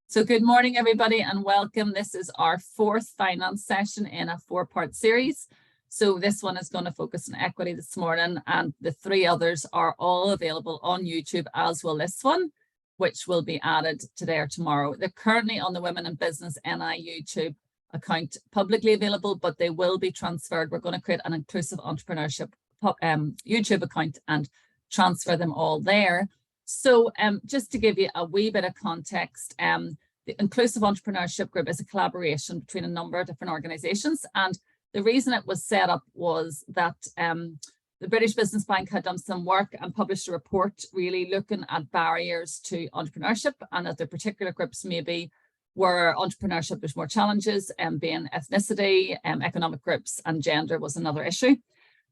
So good morning, everybody, and welcome. This is our fourth finance session in a four-part series. So this one is going to focus on equity this morning, and the three others are all available on YouTube, as will this one, which will be added today or tomorrow. They're currently on the Women in Business NI YouTube account publicly available, but they will be transferred. We're going to create an inclusive entrepreneurship YouTube account and transfer them all there. So just to give you a wee bit of context, the Inclusive Entrepreneurship Group is a collaboration between a number of different organisations. And the reason it was set up was that the British Business Bank had done some work and published a report really looking at barriers to entrepreneurship, and that the particular groups maybe where entrepreneurship there's more challenges, being ethnicity, economic groups, and gender was another issue.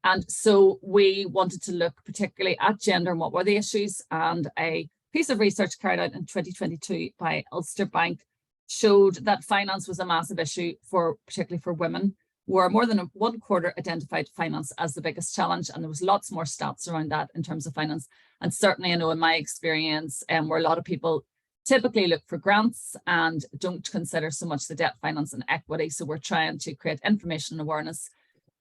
And so we wanted to look particularly at gender and what were the issues, and a piece of research carried out in 2022 by Ulster Bank showed that finance was a massive issue particularly for women, where more than one quarter identified finance as the biggest challenge, and there was lots more stats around that in terms of finance. And certainly I know in my experience where a lot of people typically look for grants and don't consider so much the debt finance and equity. So we're trying to create information and awareness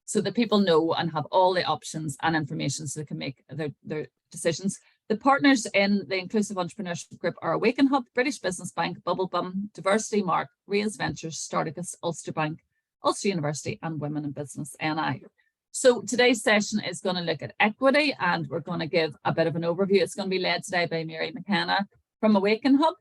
so that people know and have all the options and information so they can make their decisions. The partners in the Inclusive Entrepreneurship Group are Awaken Hub, British Business Bank, Bubblebum, Diversity Mark, Raise Ventures, Starticus, Ulster Bank, Ulster University, and Women in Business NI. So today's session is going to look at equity, and we're going to give a bit of an overview. It's going to be led today by Mary McKenna from Awaken Hub,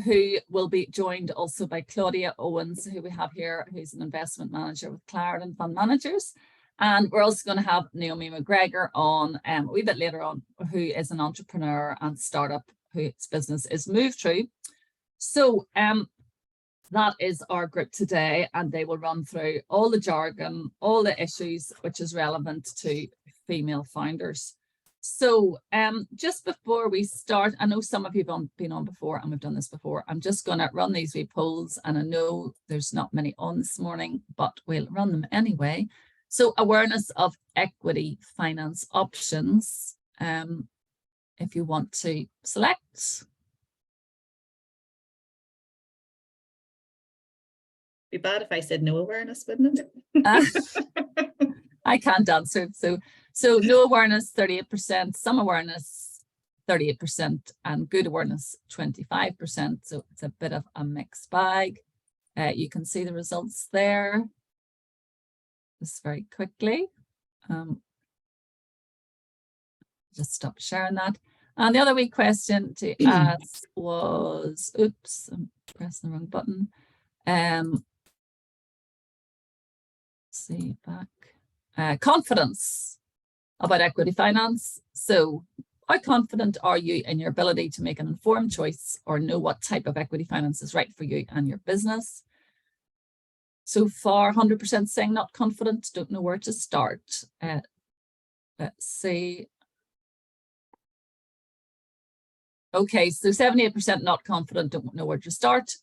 who will be joined also by Claudia Owens, who we have here, who's an investment manager with Clarendon Fund Managers. And we're also going to have Naomi McGregor on a wee bit later on, who is an entrepreneur and startup whose business is Move True. So that is our group today, and they will run through all the jargon, all the issues which is relevant to female founders. So just before we start, I know some of you have been on before and we've done this before. I'm just going to run these wee polls, and I know there's not many on this morning, but we'll run them anyway. So awareness of equity finance options, if you want to select. Be bad if I said no awareness, wouldn't it? I can't answer. So no awareness, 38%, some awareness, 38%, and good awareness, 25%. So it's a bit of a mixed bag. You can see the results there. Just very quickly. Just stop sharing that. And the other wee question to ask was, oops, I'm pressing the wrong button. See back. Confidence about equity finance. So how confident are you in your ability to make an informed choice or know what type of equity finance is right for you and your business? So far, 100% saying not confident, don't know where to start. Let's see. Okay, so 78% not confident, don't know where to start.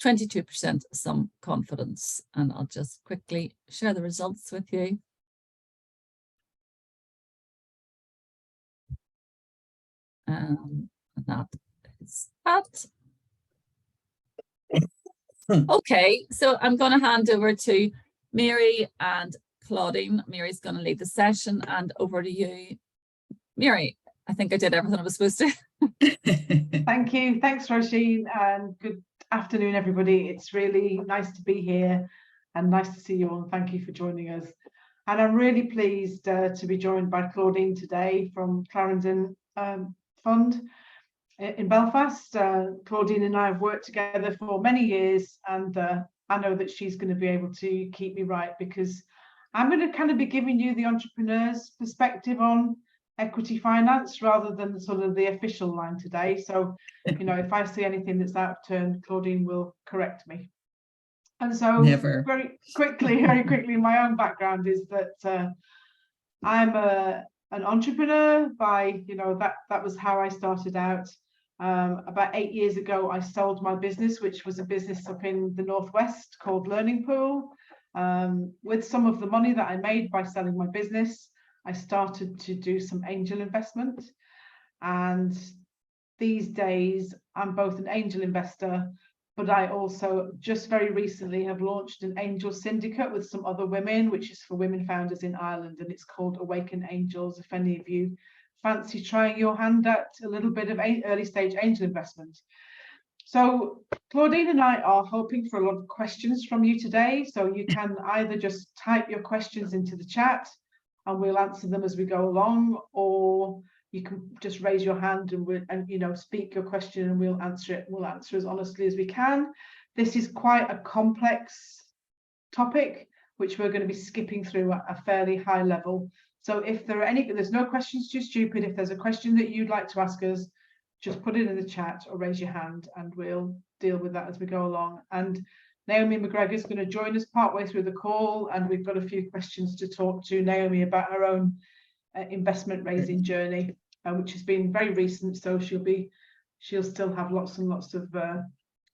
22% some confidence. And I'll just quickly share the results with you. And that is that. Okay, so I'm going to hand over to Mary and Claudine. Mary's going to lead the session, and over to you, Mary. I think I did everything I was supposed to. Thank you. Thanks, Roisin, and good afternoon, everybody. It's really nice to be here and nice to see you all. Thank you for joining us. And I'm really pleased to be joined by Claudine today from Clarendon Fund in Belfast. Claudine and I have worked together for many years, and I know that she's going to be able to keep me right, because I'm going to kind of be giving you the entrepreneur's perspective on equity finance rather than sort of the official line today. So, you know, if I see anything that's out of turn, Claudine will correct me. And so very quickly, my own background is that I'm an entrepreneur by, you know, that was how I started out. About 8 years ago, I sold my business, which was a business up in the Northwest called Learning Pool. With some of the money that I made by selling my business, I started to do some angel investment. And these days, I'm both an angel investor but I also just very recently have launched an angel syndicate with some other women, which is for women founders in Ireland, and it's called Awaken Angels. If any of you fancy trying your hand at a little bit of early stage angel investment. So Claudine and I are hoping for a lot of questions from you today. So you can either just type your questions into the chat and we'll answer them as we go along, or you can just raise your hand and speak your question and we'll answer it. We'll answer as honestly as we can. This is quite a complex topic, which we're going to be skipping through at a fairly high level. So if there are there's no questions too stupid. If there's a question that you'd like to ask us, just put it in the chat or raise your hand and we'll deal with that as we go along. And Naomi McGregor is going to join us partway through the call, and we've got a few questions to talk to Naomi about her own investment raising journey, which has been very recent, so she'll still have lots and lots of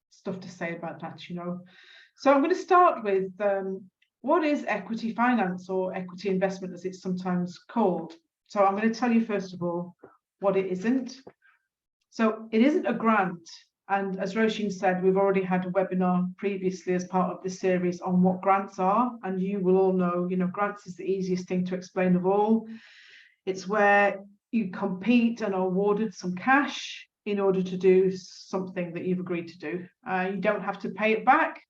stuff to say about that, So I'm going to start with what is equity finance, or equity investment as it's sometimes called. So I'm going to tell you first of all what it isn't. So it isn't a grant, and as Roisin said, we've already had a webinar previously as part of this series on what grants are, and you will all know, grants is the easiest thing to explain of all. It's where you compete and are awarded some cash in order to do something that you've agreed to do. You don't have to pay it back.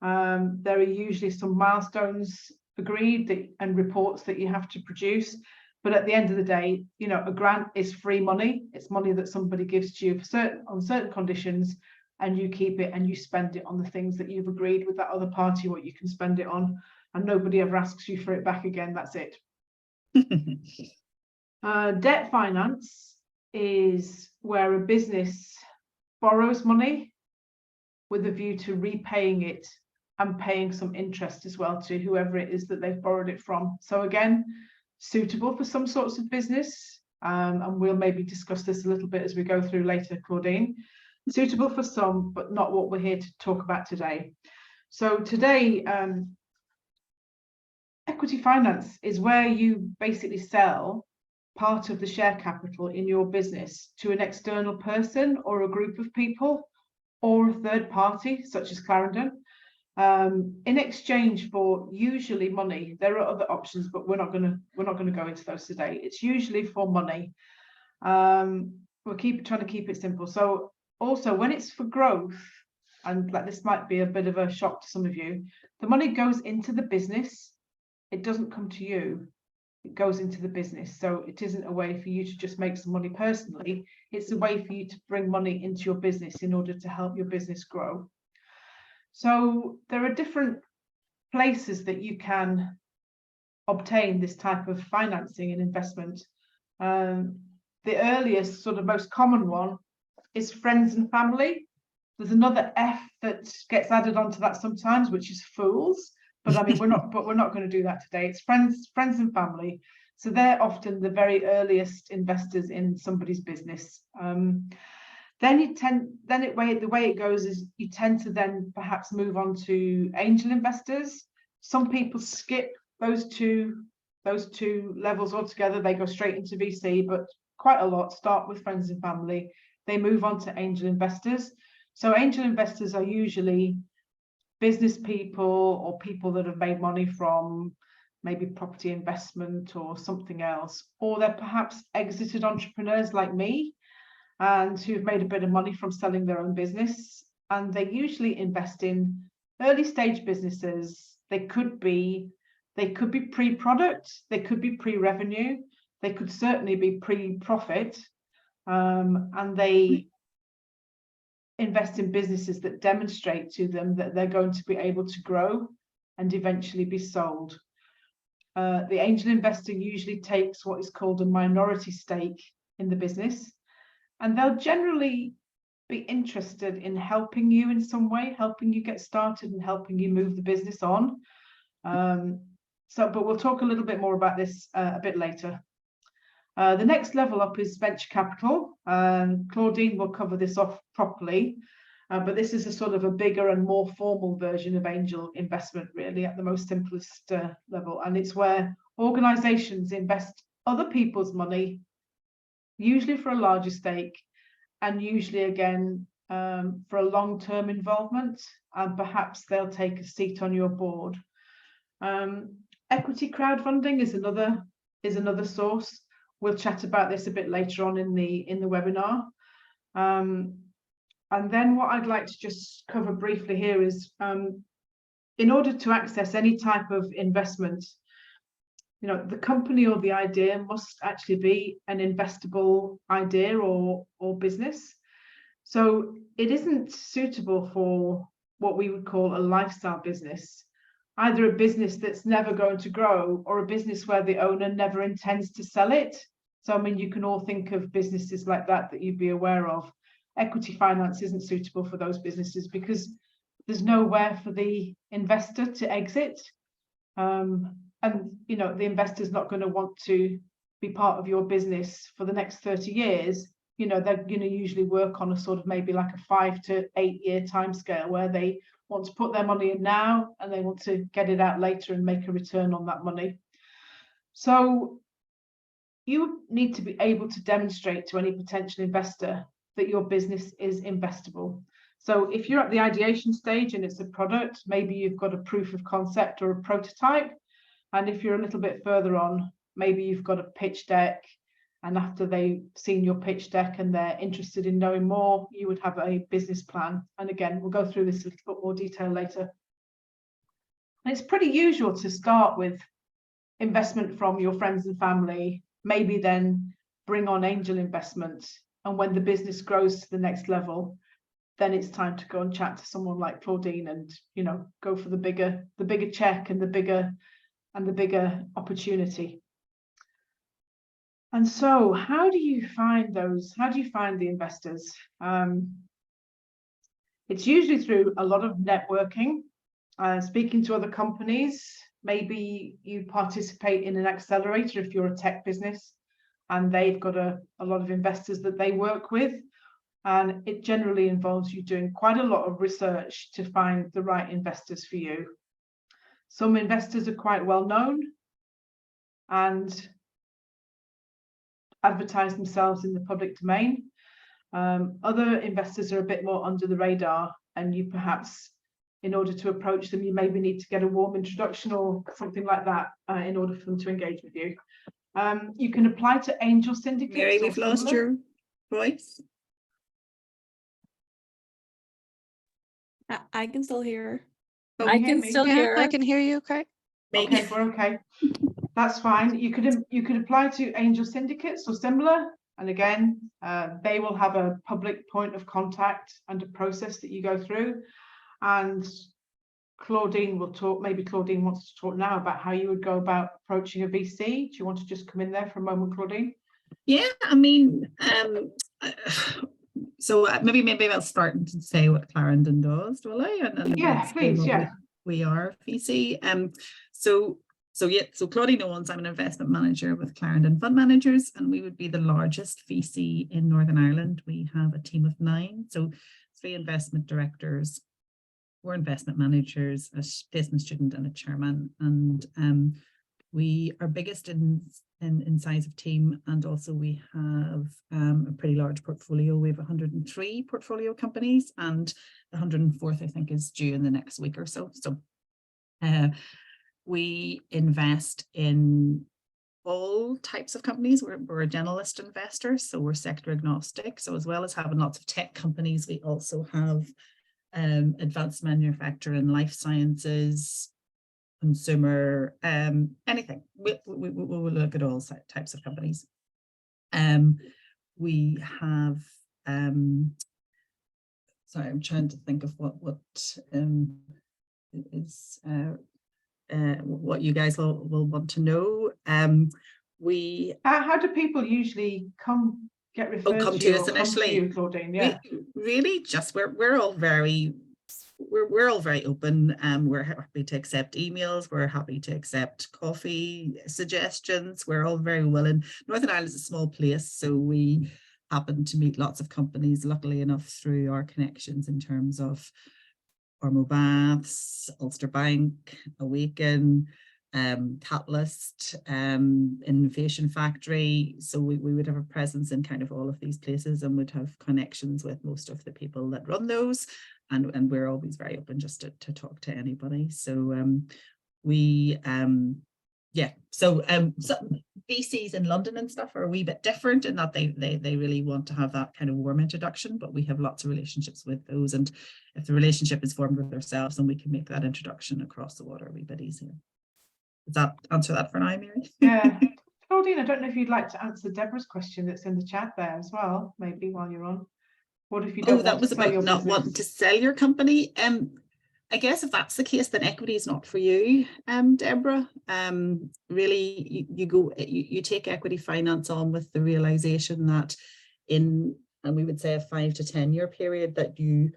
There are usually some milestones agreed and reports that you have to produce. But at the end of the day, a grant is free money. It's money that somebody gives to you on certain conditions, and you keep it and you spend it on the things that you've agreed with that other party what you can spend it on, and nobody ever asks you for it back again. That's it. Debt finance is where a business borrows money with a view to repaying it and paying some interest as well to whoever it is that they've borrowed it from. So again, suitable for some sorts of business, and we'll maybe discuss this a little bit as we go through later, Claudine. Suitable for some, but not what we're here to talk about today. So today, equity finance is where you basically sell part of the share capital in your business to an external person or a group of people or a third party, such as Clarendon, in exchange for usually money. There are other options, but we're not going to go into those today. It's usually for money. We're trying to keep it simple. So also when it's for growth, and like this might be a bit of a shock to some of you, the money goes into the business. It doesn't come to you. It goes into the business. So it isn't a way for you to just make some money personally. It's a way for you to bring money into your business in order to help your business grow. So there are different places that you can obtain this type of financing and investment. The earliest, sort of most common one is friends and family. There's another F that gets added onto that sometimes, which is fools. But I mean, we're not going to do that today. It's friends and family. So they're often the very earliest investors in somebody's business. Then the way it goes is you tend to then perhaps move on to angel investors. Some people skip those two levels altogether. They go straight into VC, but quite a lot start with friends and family. They move on to angel investors. So angel investors are usually business people or people that have made money from maybe property investment or something else, or they're perhaps exited entrepreneurs like me and who've made a bit of money from selling their own business, and they usually invest in early stage businesses. They could be pre-product, they could be pre-revenue, they could certainly be pre-profit, and they invest in businesses that demonstrate to them that they're going to be able to grow and eventually be sold. The angel investor usually takes what is called a minority stake in the business, and they'll generally be interested in helping you in some way, helping you get started and helping you move the business on. But we'll talk a little bit more about this a bit later. The next level up is venture capital. Claudine will cover this off properly, but this is a sort of a bigger and more formal version of angel investment, really, at the most simplest level. And it's where organizations invest other people's money, usually for a larger stake, and usually, again, for a long-term involvement, and perhaps they'll take a seat on your board. Equity crowdfunding is another source. We'll chat about this a bit later on in the webinar. And then what I'd like to just cover briefly here is, in order to access any type of investment, the company or the idea must actually be an investable idea or business. So it isn't suitable for what we would call a lifestyle business, either a business that's never going to grow or a business where the owner never intends to sell it. So, I mean, you can all think of businesses like that you'd be aware of. Equity finance isn't suitable for those businesses because there's nowhere for the investor to exit. And, the investor's not going to want to be part of your business for the next 30 years. They're going to usually work on a sort of maybe like a 5 to 8 year timescale where they want to put their money in now and they want to get it out later and make a return on that money. So you need to be able to demonstrate to any potential investor that your business is investable. So if you're at the ideation stage and it's a product, maybe you've got a proof of concept or a prototype. And if you're a little bit further on, maybe you've got a pitch deck. And after they've seen your pitch deck and they're interested in knowing more, you would have a business plan. And again, we'll go through this in a little bit more detail later. And it's pretty usual to start with investment from your friends and family, maybe then bring on angel investment. And when the business grows to the next level, then it's time to go and chat to someone like Claudine and, go for the bigger check and the bigger opportunity. And so how do you find the investors? It's usually through a lot of networking, speaking to other companies. Maybe you participate in an accelerator if you're a tech business and they've got a lot of investors that they work with. And it generally involves you doing quite a lot of research to find the right investors for you. Some investors are quite well known and advertise themselves in the public domain. Other investors are a bit more under the radar, and you perhaps, in order to approach them, you maybe need to get a warm introduction or something like that in order for them to engage with you. You can apply to angel syndicates. Mary, we've lost your voice. I can still hear. Oh, I can still hear. I can hear you. Okay. Okay, we're okay. That's fine. You could apply to angel syndicates or similar, and again, they will have a public point of contact and a process that you go through. And Claudine will talk. Maybe Claudine wants to talk now about how you would go about approaching a VC. Do you want to just come in there for a moment, Claudine? Yeah, I mean, so maybe I'll start and say what Clarendon does, will I? And yeah, please. Yeah, we are VC. So Claudine owns. I'm an investment manager with Clarendon Fund Managers, and we would be the largest VC in Northern Ireland. We have a team of 9, so 3 investment directors, 4 investment managers, a placement student, and a chairman. And we are biggest in size of team, and also we have a pretty large portfolio. We have 103 portfolio companies, and the 104th, I think, is due in the next week or so. So we invest in all types of companies. We're a generalist investor, so we're sector agnostic. So as well as having lots of tech companies, we also have advanced manufacturing, life sciences, consumer, anything. We will look at all types of companies. We have, sorry, I'm trying to think of what is what you guys will want to know. how do people usually get referred come to to us initially? You, Claudine? Yeah, really, just we're all very open. We're happy to accept emails. We're happy to accept coffee suggestions. We're all very willing. Northern Ireland is a small place, so we happen to meet lots of companies, luckily enough, through our connections in terms of Ormo Baths, Ulster Bank, Awaken, Catalyst, Innovation Factory. So we would have a presence in kind of all of these places and would have connections with most of the people that run those. And we're always very open just to talk to anybody. So so VCs in London and stuff are a wee bit different in that they really want to have that kind of warm introduction, but we have lots of relationships with those, and if the relationship is formed with ourselves, then we can make that introduction across the water a wee bit easier. Does that answer that for now, Mary? Yeah. Claudine, I don't know if you'd like to answer Deborah's question that's in the chat there as well, maybe while you're on. What if you don't that was about not business? wanting to sell your company. I guess if that's the case, then equity is not for you, Deborah. Really, you take equity finance on with the realization that and we would say a 5 to 10 year period, that you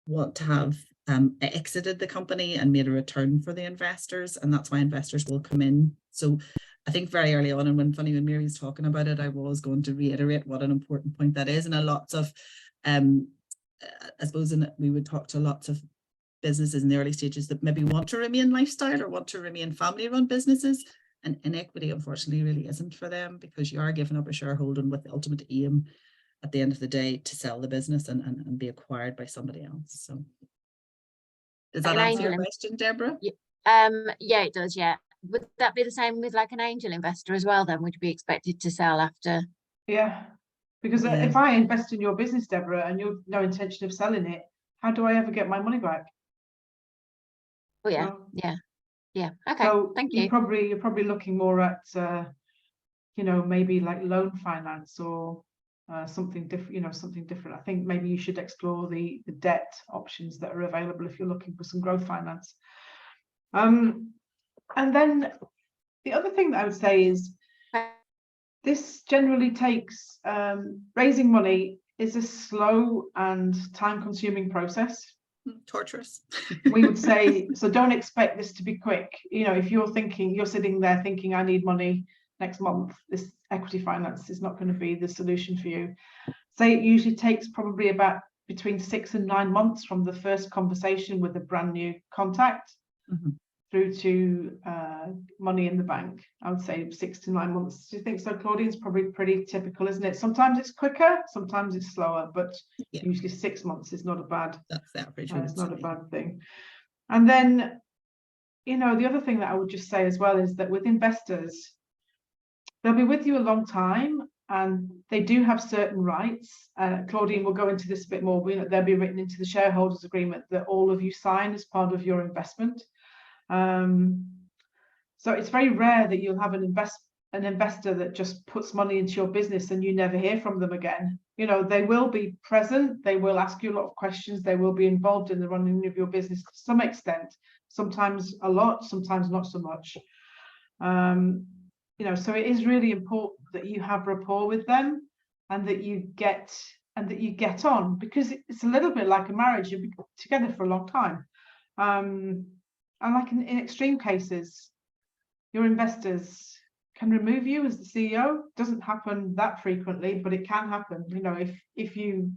want to have exited the company and made a return for the investors, and that's why investors will come in. So I think very early on, and when Mary's talking about it, I was going to reiterate what an important point that is. And a lots of, I suppose, we would talk to lots of businesses in the early stages that maybe want to remain lifestyle or want to remain family-run businesses, and equity unfortunately really isn't for them, because you are giving up a shareholding with the ultimate aim at the end of the day to sell the business and be acquired by somebody else. So does that answer your question, Deborah? Yeah, it does. Yeah. Would that be the same with like an angel investor as well? Then would you be expected to sell after? Yeah, because if I invest in your business, Deborah, and you've no intention of selling it, how do I ever get my money back? Oh yeah, So, yeah. Okay, so thank you. You're probably looking more at maybe like loan finance or something different. Something different. I think maybe you should explore the debt options that are available if you're looking for some growth finance. And then the other thing that I would say is this generally takes raising money is a slow and time-consuming process. Torturous. We would say, so don't expect this to be quick. If you're sitting there thinking, I need money next month, this equity finance is not going to be the solution for you. Say it usually takes probably about between 6 and 9 months from the first conversation with a brand new contact through to money in the bank. I would say 6 to 9 months. Do you think so, Claudine? It's probably pretty typical, isn't it? Sometimes it's quicker, sometimes it's slower, but usually 6 months is not a bad. That's the average. It's not a bad thing. And then, the other thing that I would just say as well is that with investors, they'll be with you a long time, and they do have certain rights. Claudine will go into this a bit more. They'll be written into the shareholders agreement that all of you sign as part of your investment. So it's very rare that you'll have an investor that just puts money into your business and you never hear from them again. They will be present, they will ask you a lot of questions, they will be involved in the running of your business to some extent, sometimes a lot, sometimes not so much. So it is really important that you have rapport with them and that you get on, because it's a little bit like a marriage. You've been together for a long time. And like in extreme cases, your investors can remove you as the CEO. It doesn't happen that frequently, but it can happen. If you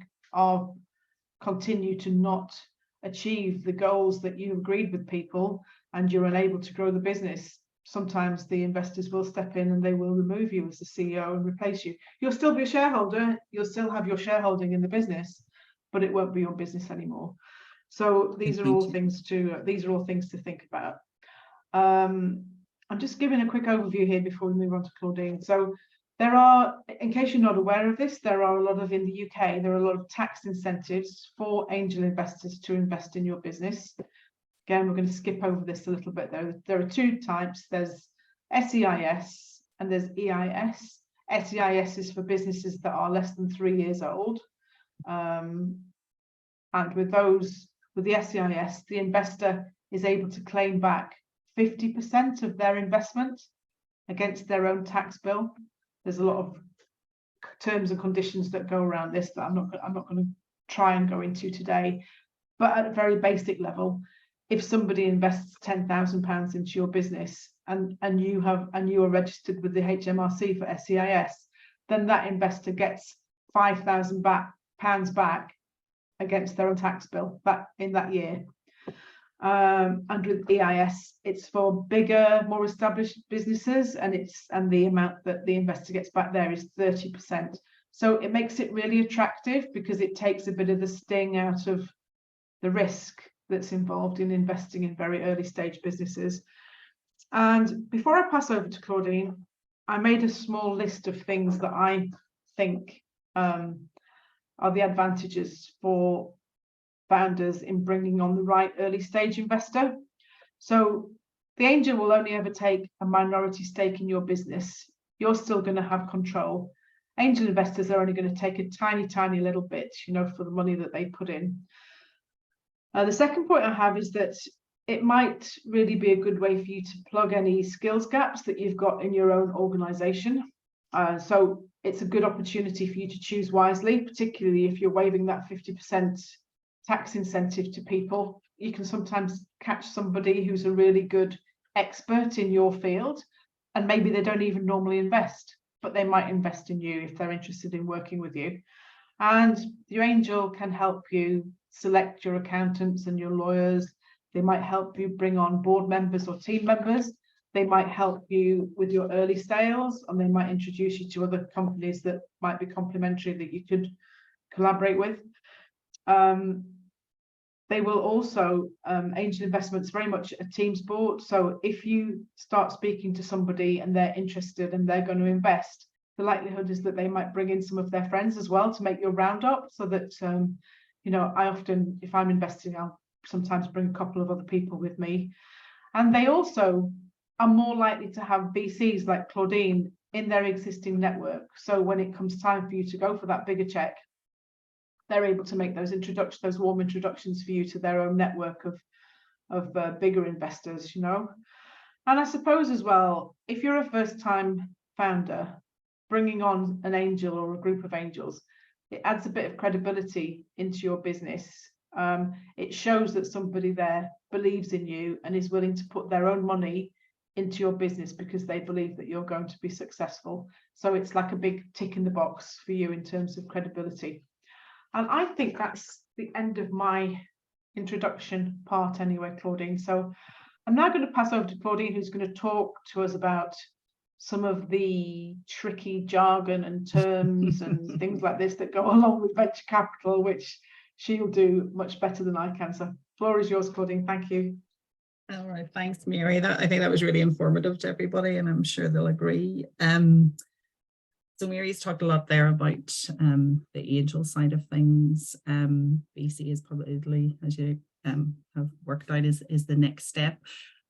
continue to not achieve the goals that you agreed with people and you're unable to grow the business, sometimes the investors will step in and they will remove you as the CEO and replace you. You'll still be a shareholder, you'll still have your shareholding in the business, but it won't be your business anymore. So these are all things to think about. I'm just giving a quick overview here before we move on to Claudine. So there are, in case you're not aware of this, there are a lot of, in the UK, there are a lot of tax incentives for angel investors to invest in your business. Again, we're going to skip over this a little bit though. There are 2 types. There's SEIS and there's EIS. SEIS is for businesses that are less than 3 years old. And with the SEIS, the investor is able to claim back 50% of their investment against their own tax bill. There's a lot of terms and conditions that go around this that I'm not going to try and go into today. But at a very basic level, if somebody invests £10,000 into your business and you are registered with the HMRC for SEIS, then that investor gets £5,000 back against their own tax bill in that year. And with EIS, it's for bigger, more established businesses, and the amount that the investor gets back there is 30%. So it makes it really attractive because it takes a bit of the sting out of the risk that's involved in investing in very early stage businesses. And before I pass over to Claudine, I made a small list of things that I think are the advantages for founders in bringing on the right early stage investor. So the angel will only ever take a minority stake in your business. You're still going to have control. Angel investors are only going to take a tiny little bit, you know, for the money that they put in. The second point I have is that it might really be a good way for you to plug any skills gaps that you've got in your own organization. So it's a good opportunity for you to choose wisely, particularly if you're waiving that 50% tax incentive to people. You can sometimes catch somebody who's a really good expert in your field, and maybe they don't even normally invest, but they might invest in you if they're interested in working with you. And your angel can help you select your accountants and your lawyers. They might help you bring on board members or team members. They might help you with your early sales, and they might introduce you to other companies that might be complementary that you could collaborate with. They will also, angel investments very much a team sport. So if you start speaking to somebody and they're interested and they're going to invest, the likelihood is that they might bring in some of their friends as well to make your roundup, so that, you know, I often, if I'm investing, I'll sometimes bring a couple of other people with me. And they also are more likely to have VCs like Claudine in their existing network. So when it comes time for you to go for that bigger check, they're able to make those introductions, those warm introductions for you to their own network of bigger investors, you know. And I suppose as well, if you're a first-time founder, bringing on an angel or a group of angels, it adds a bit of credibility into your business. It shows that somebody there believes in you and is willing to put their own money into your business because they believe that you're going to be successful. So it's like a big tick in the box for you in terms of credibility. And I think that's the end of my introduction part anyway, Claudine. So I'm now going to pass over to Claudine, who's going to talk to us about some of the tricky jargon and terms and things like this that go along with venture capital, which she'll do much better than I can. So floor is yours, Claudine. Thank you. All right, thanks, Mary. I think that was really informative to everybody, and I'm sure they'll agree. So Mary's talked a lot there about the angel side of things. VC is probably, as you have worked out, is the next step.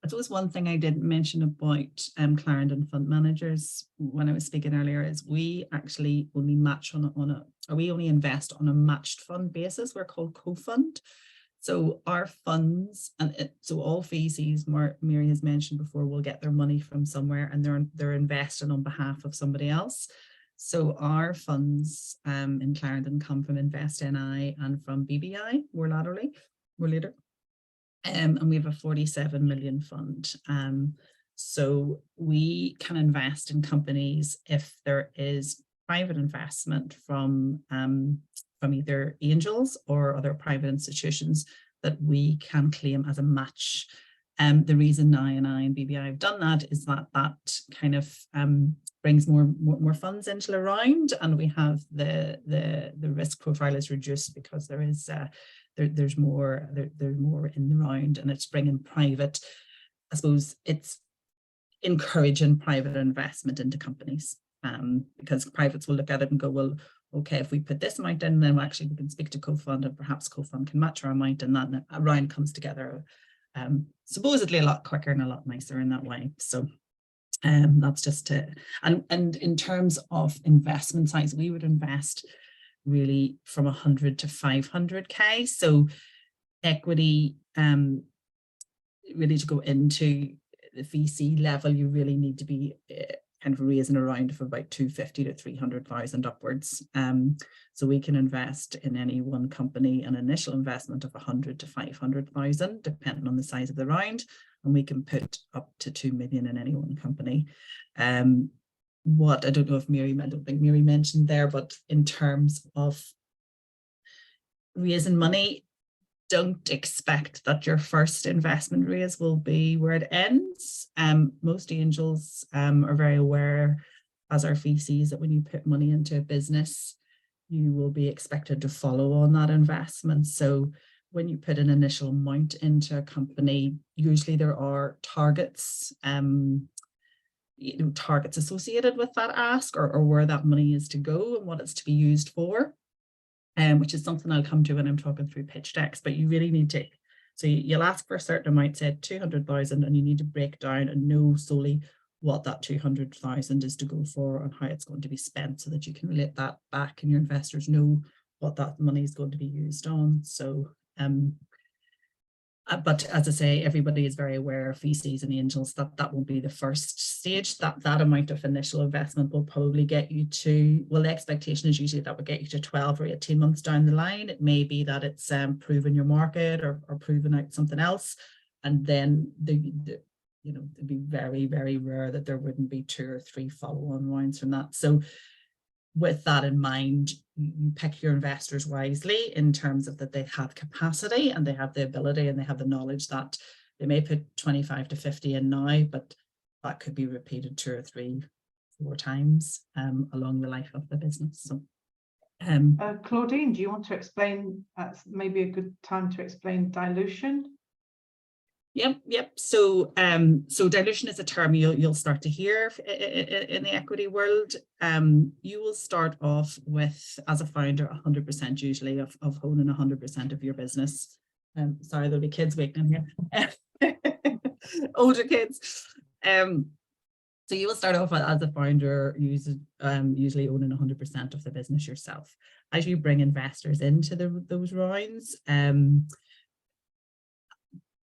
I suppose one thing I didn't mention about Clarendon Fund Managers when I was speaking earlier is we actually only match we only invest on a matched fund basis. We're called co-fund. So our funds, and so all VCs, Mary has mentioned before, will get their money from somewhere, and they're investing on behalf of somebody else. So our funds in Clarendon come from InvestNI and from BBI, more later. And we have a 47 million fund. So we can invest in companies if there is private investment from either angels or other private institutions that we can claim as a match. The reason INI and BBI have done that is that kind of brings more funds into the round, and we have the risk profile is reduced because there is there's more in the round, and it's bringing private. I suppose it's encouraging private investment into companies, because privates will look at it and go, well, okay, if we put this amount in, then actually we can speak to co-fund, and perhaps co-fund can match our amount, and that a round comes together supposedly a lot quicker and a lot nicer in that way. So that's just it. And in terms of investment size, we would invest really from 100 to 500k. So equity, really to go into the VC level, you really need to be kind of raising around of about 250 to 300,000 upwards. So we can invest in any one company an initial investment of 100 to 500,000, depending on the size of the round, and we can put up to 2 million in any one company. What I don't know if I don't think Mary mentioned there, but in terms of raising money, don't expect that your first investment raise will be where it ends. Most angels are very aware, as are VCs, that when you put money into a business, you will be expected to follow on that investment. So when you put an initial amount into a company, usually there are targets, targets associated with that ask, or where that money is to go and what it's to be used for. Which is something I'll come to when I'm talking through pitch decks, but you really need to, so you'll ask for a certain amount, say 200,000, and you need to break down and know solely what that 200,000 is to go for and how it's going to be spent, so that you can relate that back and your investors know what that money is going to be used on. So, but as I say, everybody is very aware of VCs and angels that won't be the first stage. That amount of initial investment will probably get you to, well, the expectation is usually that will get you to 12 or 18 months down the line. It may be that it's proven your market or proven out something else. And then you know, it'd be very, very rare that there wouldn't be 2 or 3 follow-on rounds from that. So with that in mind, you pick your investors wisely in terms of that they have capacity and they have the ability and they have the knowledge that they may put 25 to 50 in now, but that could be repeated 2 or 3, 4 times along the life of the business. So, Claudine, do you want to explain? Maybe a good time to explain dilution. Yep. So, so dilution is a term you'll start to hear in the equity world. You will start off with, as a founder, 100% usually of owning 100% of your business. Sorry, there'll be kids waiting here. Older kids. So you will start off as a founder, usually owning 100% of the business yourself. As you bring investors into those rounds,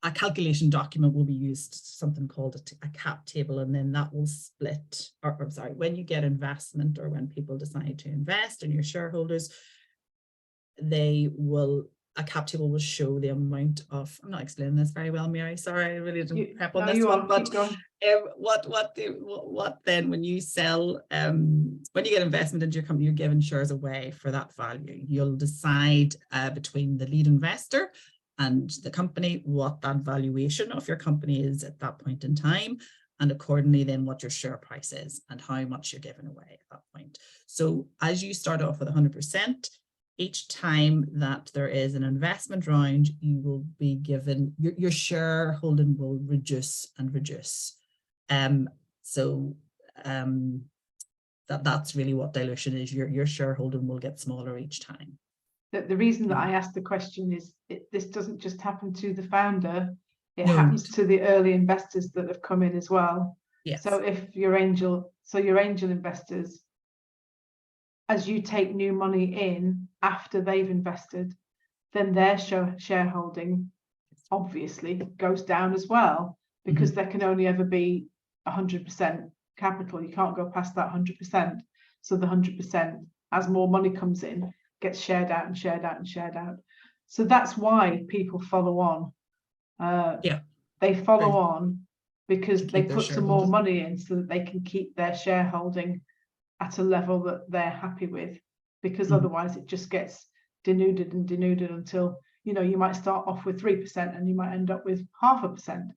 a calculation document will be used, something called a cap table, and then that will split, or sorry, when you get investment or when people decide to invest and your shareholders, a cap table will show the amount of, I'm not explaining this very well, Mary, sorry, I really didn't prep on this one, but what then when you sell, when you get investment into your company, you're giving shares away for that value. You'll decide between the lead investor and the company what that valuation of your company is at that point in time, and accordingly then what your share price is and how much you're giving away at that point. So as you start off with 100%, each time that there is an investment round, you will be given, your shareholding will reduce and reduce. That's really what dilution is. Your shareholding will get smaller each time. The reason that I asked the question is this doesn't just happen to the founder, it No. happens to the early investors that have come in as well. Yes. So if your angel investors, as you take new money in after they've invested, then their shareholding obviously goes down as well, because there can only ever be 100% capital. You can't go past that 100%. So the 100%, as more money comes in, gets shared out and shared out and shared out. So that's why people follow on. They follow on because they put some more money in so that they can keep their shareholding at a level that they're happy with, because otherwise it just gets denuded and denuded until, you know, you might start off with 3% and you might end up with 0.5%.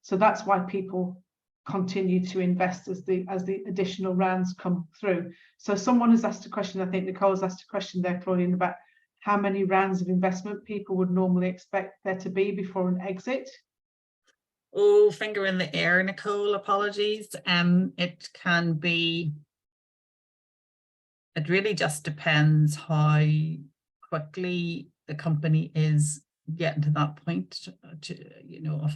So that's why people continue to invest as the additional rounds come through. So someone has asked a question, I think Nicole's asked a question there, Claudine, about how many rounds of investment people would normally expect there to be before an exit. Oh, finger in the air, Nicole, apologies. It can be, it really just depends how quickly the company is getting to that point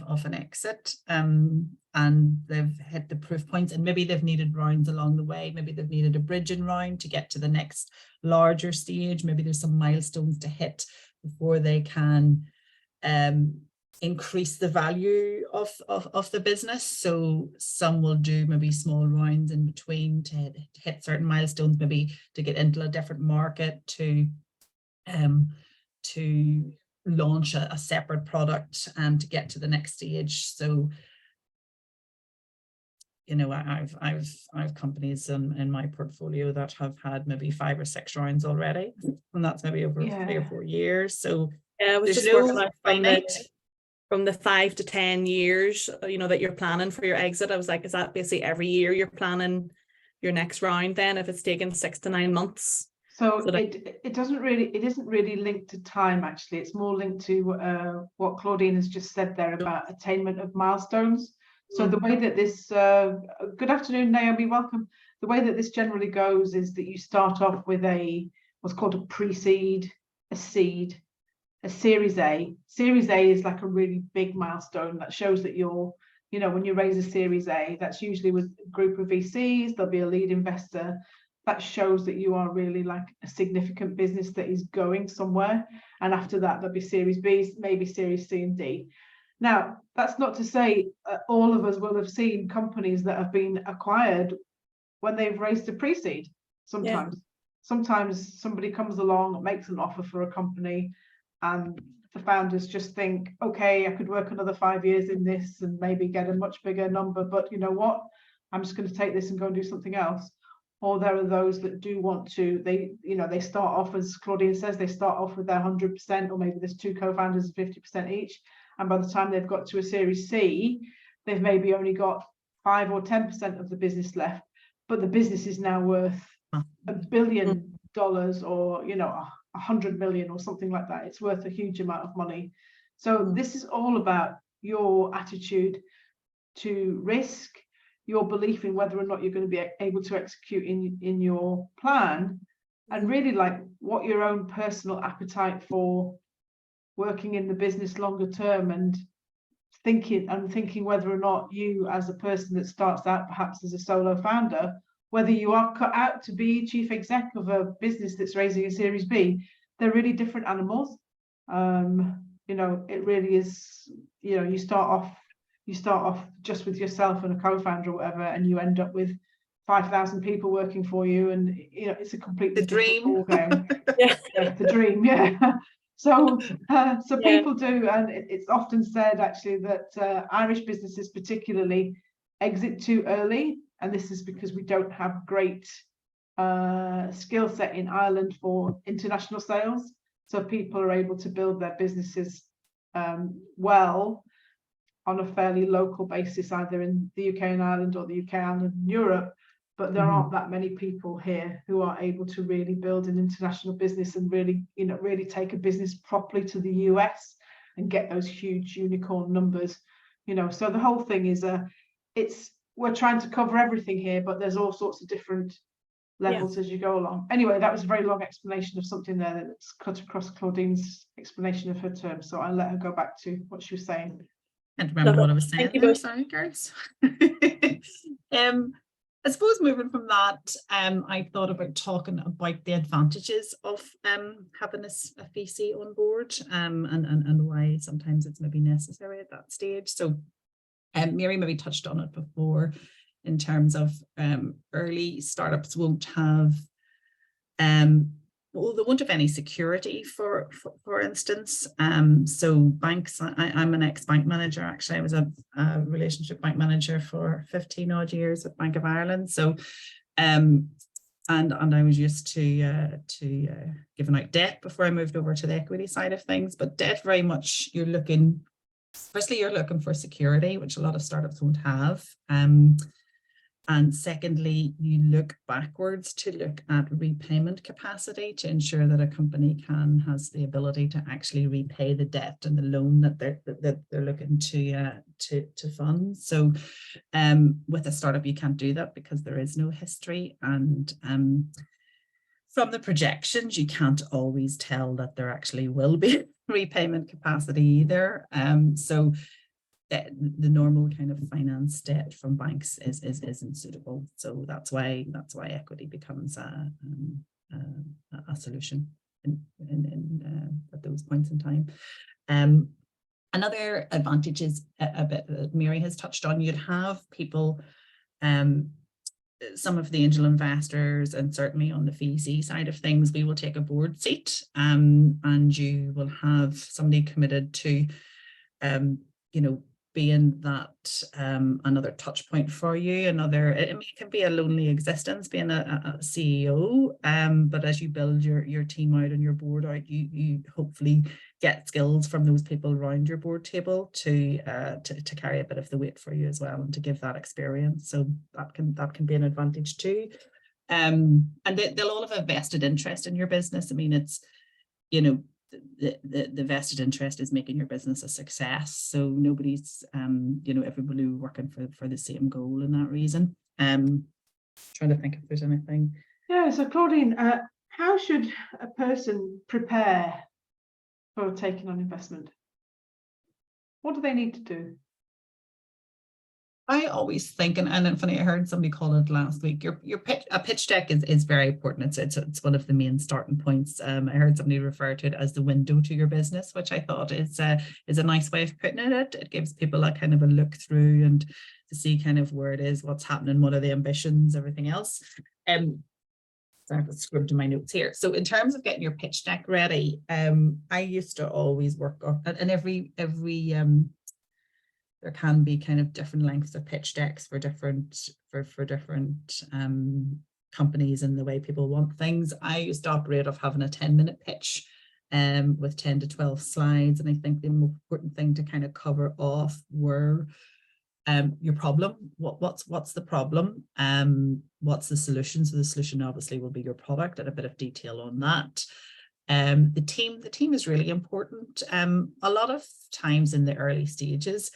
of an exit, and they've hit the proof points, and maybe they've needed rounds along the way. Maybe they've needed a bridging round to get to the next larger stage. Maybe there's some milestones to hit before they can increase the value of the business. So some will do maybe small rounds in between to hit certain milestones, maybe to get into a different market, to launch a separate product and to get to the next stage. So, you know, I've companies in my portfolio that have had maybe 5 or 6 rounds already, and that's maybe over 3 or 4 years. So Yeah, I was There's just no working out finite. from the 5 to 10 years, that you're planning for your exit. I was like, is that basically every year you're planning your next round then, if it's taken 6 to 9 months? So So that- it isn't really linked to time, actually. It's more linked to what Claudine has just said there about attainment of milestones. So the way that this, good afternoon, Naomi, welcome. The way that this generally goes is that you start off with what's called a pre-seed, a seed, a Series A. Series A is like a really big milestone that shows that you're, when you raise a Series A, that's usually with a group of VCs, there'll be a lead investor. That shows that you are really like a significant business that is going somewhere. And after that, there'll be Series B, maybe Series C and D. Now, that's not to say all of us will have seen companies that have been acquired when they've raised a pre-seed. Sometimes somebody comes along and makes an offer for a company, and the founders just think, okay, I could work another 5 years in this and maybe get a much bigger number, but you know what? I'm just going to take this and go and do something else. Or there are those that do want to, they start off, as Claudine says, they start off with their 100%, or maybe there's 2 co-founders 50% each. And by the time they've got to a Series C, they've maybe only got 5 or 10% of the business left, but the business is now worth $1 billion or, 100 million or something like that. It's worth a huge amount of money. So this is all about your attitude to risk, your belief in whether or not you're going to be able to execute in your plan, and really like what your own personal appetite for working in the business longer term, and thinking whether or not you, as a person that starts out perhaps as a solo founder, whether you are cut out to be chief exec of a business that's raising a Series B. They're really different animals. It really is, you start off just with yourself and a co-founder or whatever, and you end up with 5,000 people working for you, and it's a completely dream. different ballgame. Yeah. The dream, yeah. So people do, and it's often said actually that Irish businesses particularly exit too early, and this is because we don't have great skill set in Ireland for international sales. So people are able to build their businesses well on a fairly local basis, either in the UK and Ireland or the UK, Ireland and Europe. But there aren't that many people here who are able to really build an international business and really take a business properly to the US and get those huge unicorn numbers. So the whole thing is we're trying to cover everything here, but there's all sorts of different levels as you go along. Anyway, that was a very long explanation of something there that's cut across Claudine's explanation of her term. So I'll let her go back to what she was saying. Can't remember what I was saying. Thank you both. Sorry, girls. I suppose moving from that, I thought about talking about the advantages of having a VC on board, and why sometimes it's maybe necessary at that stage. So Mary maybe touched on it before in terms of early startups won't have they won't have any security, for instance. So banks, I'm an ex-bank manager. Actually, I was a relationship bank manager for 15 odd years at Bank of Ireland. So, and I was used to giving out debt before I moved over to the equity side of things. But debt, very much, you're looking for security, which a lot of startups won't have. And secondly, you look backwards to look at repayment capacity to ensure that a company has the ability to actually repay the debt and the loan that they're looking to fund. So with a startup, you can't do that because there is no history, and from the projections, you can't always tell that there actually will be repayment capacity either. So the normal kind of finance debt from banks isn't suitable. So that's why equity becomes a solution at those points in time. Another advantage is a bit that Mary has touched on. You'd have people, some of the angel investors, and certainly on the VC side of things, we will take a board seat, and you will have somebody committed to being that another touch point for you, another, I mean, it can be a lonely existence being a CEO, but as you build your team out and your board out, you hopefully get skills from those people around your board table to carry a bit of the weight for you as well, and to give that experience. So that can be an advantage too. And they'll all have a vested interest in your business. I mean, it's, you know, the vested interest is making your business a success. So nobody's, you know, everybody working for the same goal in that reason. Trying to think if there's anything. Yeah, so Claudine, how should a person prepare for taking on investment? What do they need to do? I always think, and funny, I heard somebody call it last week, a pitch deck is very important. It's one of the main starting points. I heard somebody refer to it as the window to your business, which I thought is a nice way of putting it. It gives people a kind of a look through and to see kind of where it is, what's happening, what are the ambitions, everything else. So I've scribbled in my notes here. So in terms of getting your pitch deck ready, I used to always work on, and every there can be kind of different lengths of pitch decks for different companies and the way people want things. I used to operate off having a 10-minute pitch with 10 to 12 slides. And I think the most important thing to kind of cover off were your problem. What's the problem? What's the solution? So the solution obviously will be your product, and a bit of detail on that. The team is really important. A lot of times in the early stages,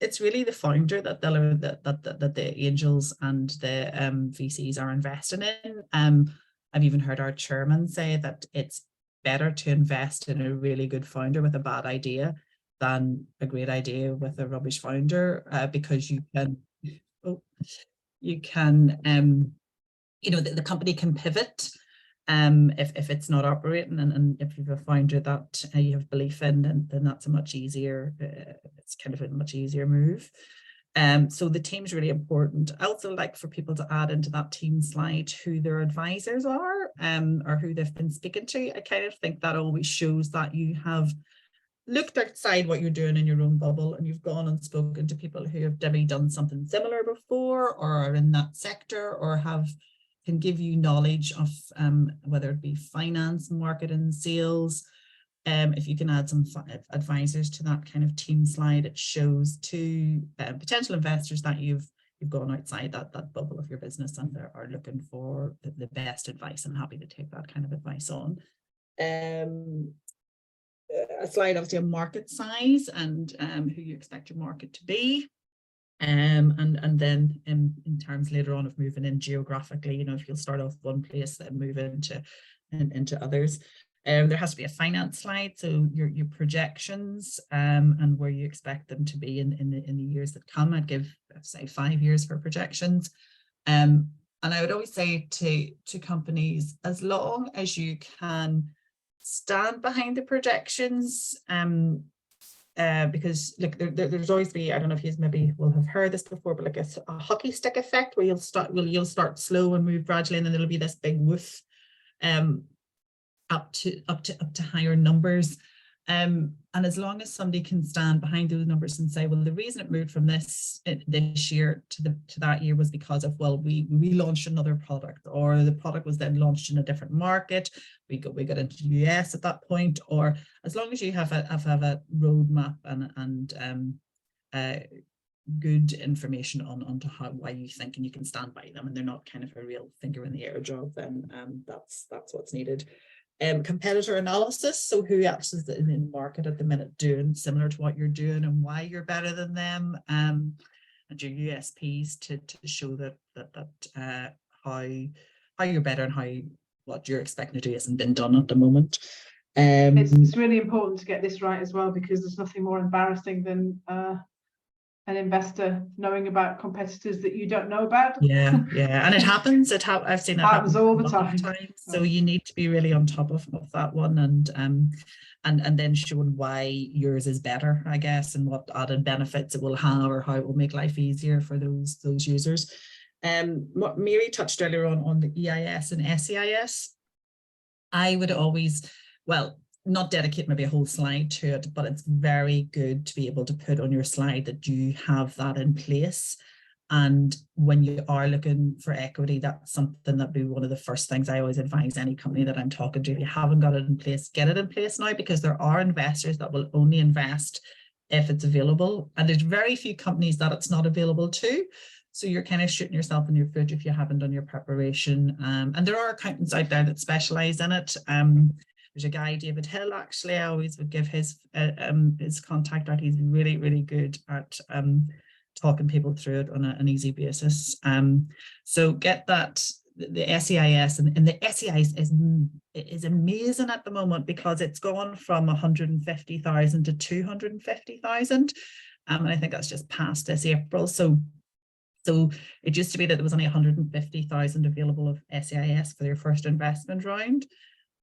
it's really the founder that the angels and the VCs are investing in. I've even heard our chairman say that it's better to invest in a really good founder with a bad idea than a great idea with a rubbish founder, because you can, you know, the company can pivot. If it's not operating, and if you have a founder that you have belief in, then that's a much easier, it's kind of a much easier move. So the team's really important. I also like for people to add into that team slide who their advisors are, or who they've been speaking to. I kind of think that always shows that you have looked outside what you're doing in your own bubble, and you've gone and spoken to people who have maybe done something similar before, or are in that sector, or can give you knowledge of whether it be finance, marketing, sales. If you can add some advisors to that kind of team slide, it shows to potential investors that you've gone outside that bubble of your business and are looking for the best advice, and happy to take that kind of advice on. A slide obviously on market size and who you expect your market to be. And then in terms later on of moving in geographically, you know, if you'll start off one place, then move into others. There has to be a finance slide, so your projections and where you expect them to be in the years that come. I'd give, say, 5 years for projections. And I would always say to companies, as long as you can stand behind the projections, because look, there's always be, I don't know if you maybe will have heard this before, but like a hockey stick effect where you'll start slow and move gradually, and then there'll be this big woof up to higher numbers. And as long as somebody can stand behind those numbers and say, well, the reason it moved from this year to that year was because of, well, we launched another product, or the product was then launched in a different market. We got into the US at that point, or as long as you have a roadmap and good information onto why you think, and you can stand by them, and they're not kind of a real finger in the air job, then that's what's needed. Competitor analysis, so who else is in the market at the minute doing similar to what you're doing, and why you're better than them, and your USPs to show that how you're better, and what you're expecting to do hasn't been done at the moment. It's really important to get this right as well, because there's nothing more embarrassing than an investor knowing about competitors that you don't know about. Yeah, and it happens. I've seen it happens all the time. So you need to be really on top of that one, and then showing why yours is better, I guess, and what added benefits it will have, or how it will make life easier for those users. What Mary touched earlier on the EIS and SEIS, I would always, well, not dedicate maybe a whole slide to it, but it's very good to be able to put on your slide that you have that in place. And when you are looking for equity, that's something that'd be one of the first things I always advise any company that I'm talking to. If you haven't got it in place, get it in place now, because there are investors that will only invest if it's available. And there's very few companies that it's not available to. So you're kind of shooting yourself in your foot if you haven't done your preparation. And there are accountants out there that specialize in it. There's a guy, David Hill, actually, I always would give his contact out. He's really, really good at talking people through it on an easy basis. So get that, the SEIS, and the SEIS is amazing at the moment, because it's gone from 150,000 to 250,000. And I think that's just past this April. So it used to be that there was only 150,000 available of SEIS for your first investment round.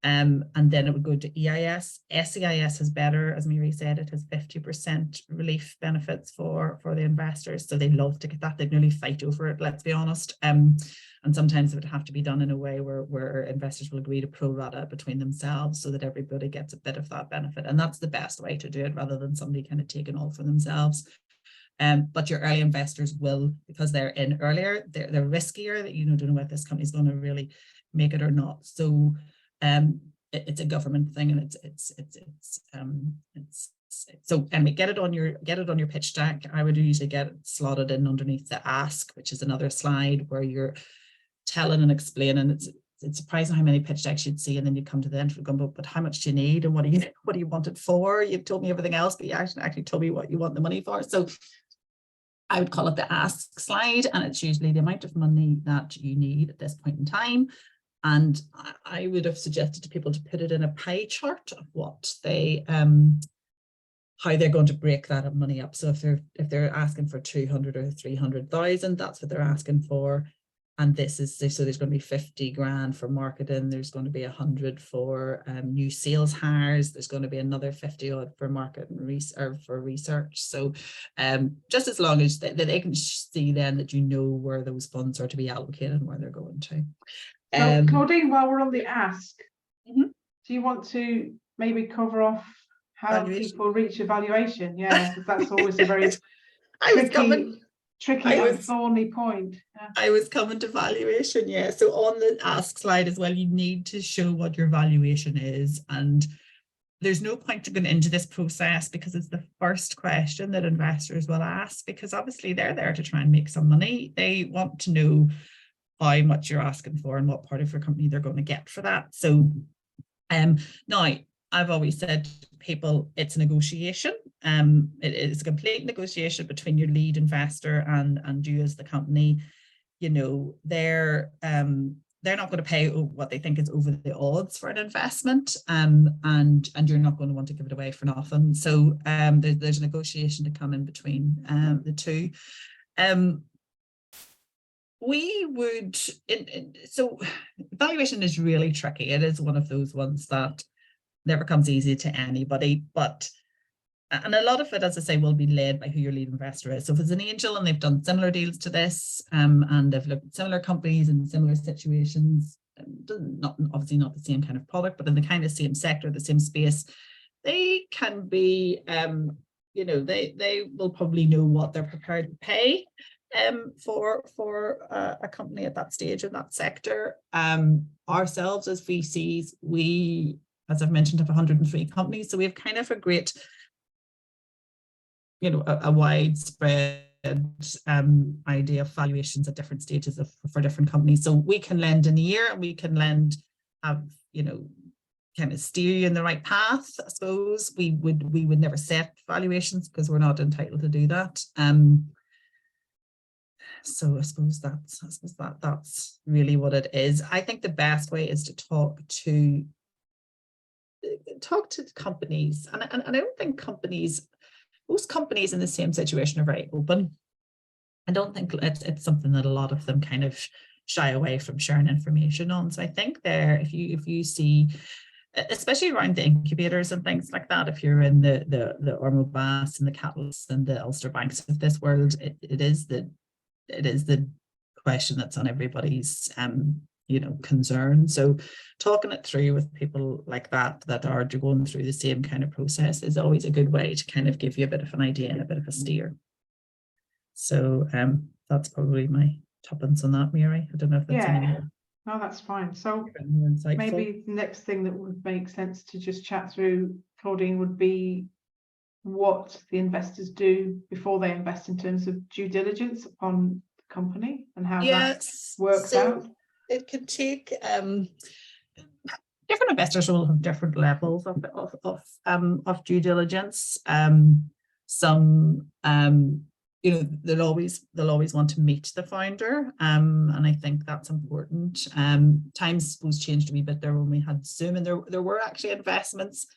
And then it would go to EIS. SEIS is better, as Mary said, it has 50% relief benefits for the investors. So they love to get that. They'd nearly fight over it, let's be honest. And sometimes it would have to be done in a way where investors will agree to pro rata between themselves, so that everybody gets a bit of that benefit. And that's the best way to do it, rather than somebody kind of taking all for themselves. But your early investors will, because they're in earlier, they're riskier, that don't know if this company's going to really make it or not. So it's a government thing, and so anyway, get it on your pitch deck. I would usually get it slotted in underneath the ask, which is another slide where you're telling and explaining. It's surprising how many pitch decks you'd see, and then you come to the end of it, but how much do you need, and what do you want it for? You've told me everything else, but you actually told me what you want the money for. So I would call it the ask slide, and it's usually the amount of money that you need at this point in time. And I would have suggested to people to put it in a pie chart of what they how they're going to break that money up. So if they're asking for 200 or 300,000, that's what they're asking for. And this is, so there's going to be 50 grand for marketing. There's going to be 100 for new sales hires. There's going to be another 50 odd for market and for research. So just as long as they can see then that where those funds are to be allocated and where they're going to. So Claudine, while we're on the ask, do you want to maybe cover off how people reach evaluation? Yeah, because that's always a very tricky and thorny point. Yeah. I was coming to valuation, yeah. So on the ask slide as well, you need to show what your valuation is. And there's no point to going into this process, because it's the first question that investors will ask, because obviously they're there to try and make some money. They want to know how much you're asking for and what part of your company they're going to get for that. So now I've always said to people, it's a negotiation. It is a complete negotiation between your lead investor and you as the company. They're not going to pay what they think is over the odds for an investment, and you're not going to want to give it away for nothing. So there's a negotiation to come in between the two. So valuation is really tricky. It is one of those ones that never comes easy to anybody, and a lot of it, as I say, will be led by who your lead investor is. So if it's an angel and they've done similar deals to this, and they've looked at similar companies in similar situations, obviously not the same kind of product, but in the kind of same sector, the same space, they can be, they will probably know what they're prepared to pay for a company at that stage in that sector. Ourselves as VCs, we, as I've mentioned, have 103 companies, so we have kind of a great, a widespread idea of valuations at different stages for different companies. So we can lend in a year, and we can kind of steer you in the right path. I suppose we would never set valuations, because we're not entitled to do that. So I suppose that's really what it is. I think the best way is to talk to companies, and I don't think most companies in the same situation are very open. I don't think it's something that a lot of them kind of shy away from sharing information on. So I think if you see, especially around the incubators and things like that, if you're in the Ormo Bass and the Catalysts and the Ulster Banks of this world, it is the question that's on everybody's concern. So talking it through with people like that are going through the same kind of process is always a good way to kind of give you a bit of an idea and a bit of a steer. So that's probably my tuppence on that, Mary. I don't know if that's any Yeah, more no, that's fine. So insightful. maybe the next thing that would make sense to just chat through, Claudine, would be what the investors do before they invest in terms of due diligence upon the company and how that works out. It could take different investors will have different levels of due diligence. Some they'll always want to meet the founder, and I think that's important. Times suppose changed a wee bit there when we had Zoom, and there were actually investments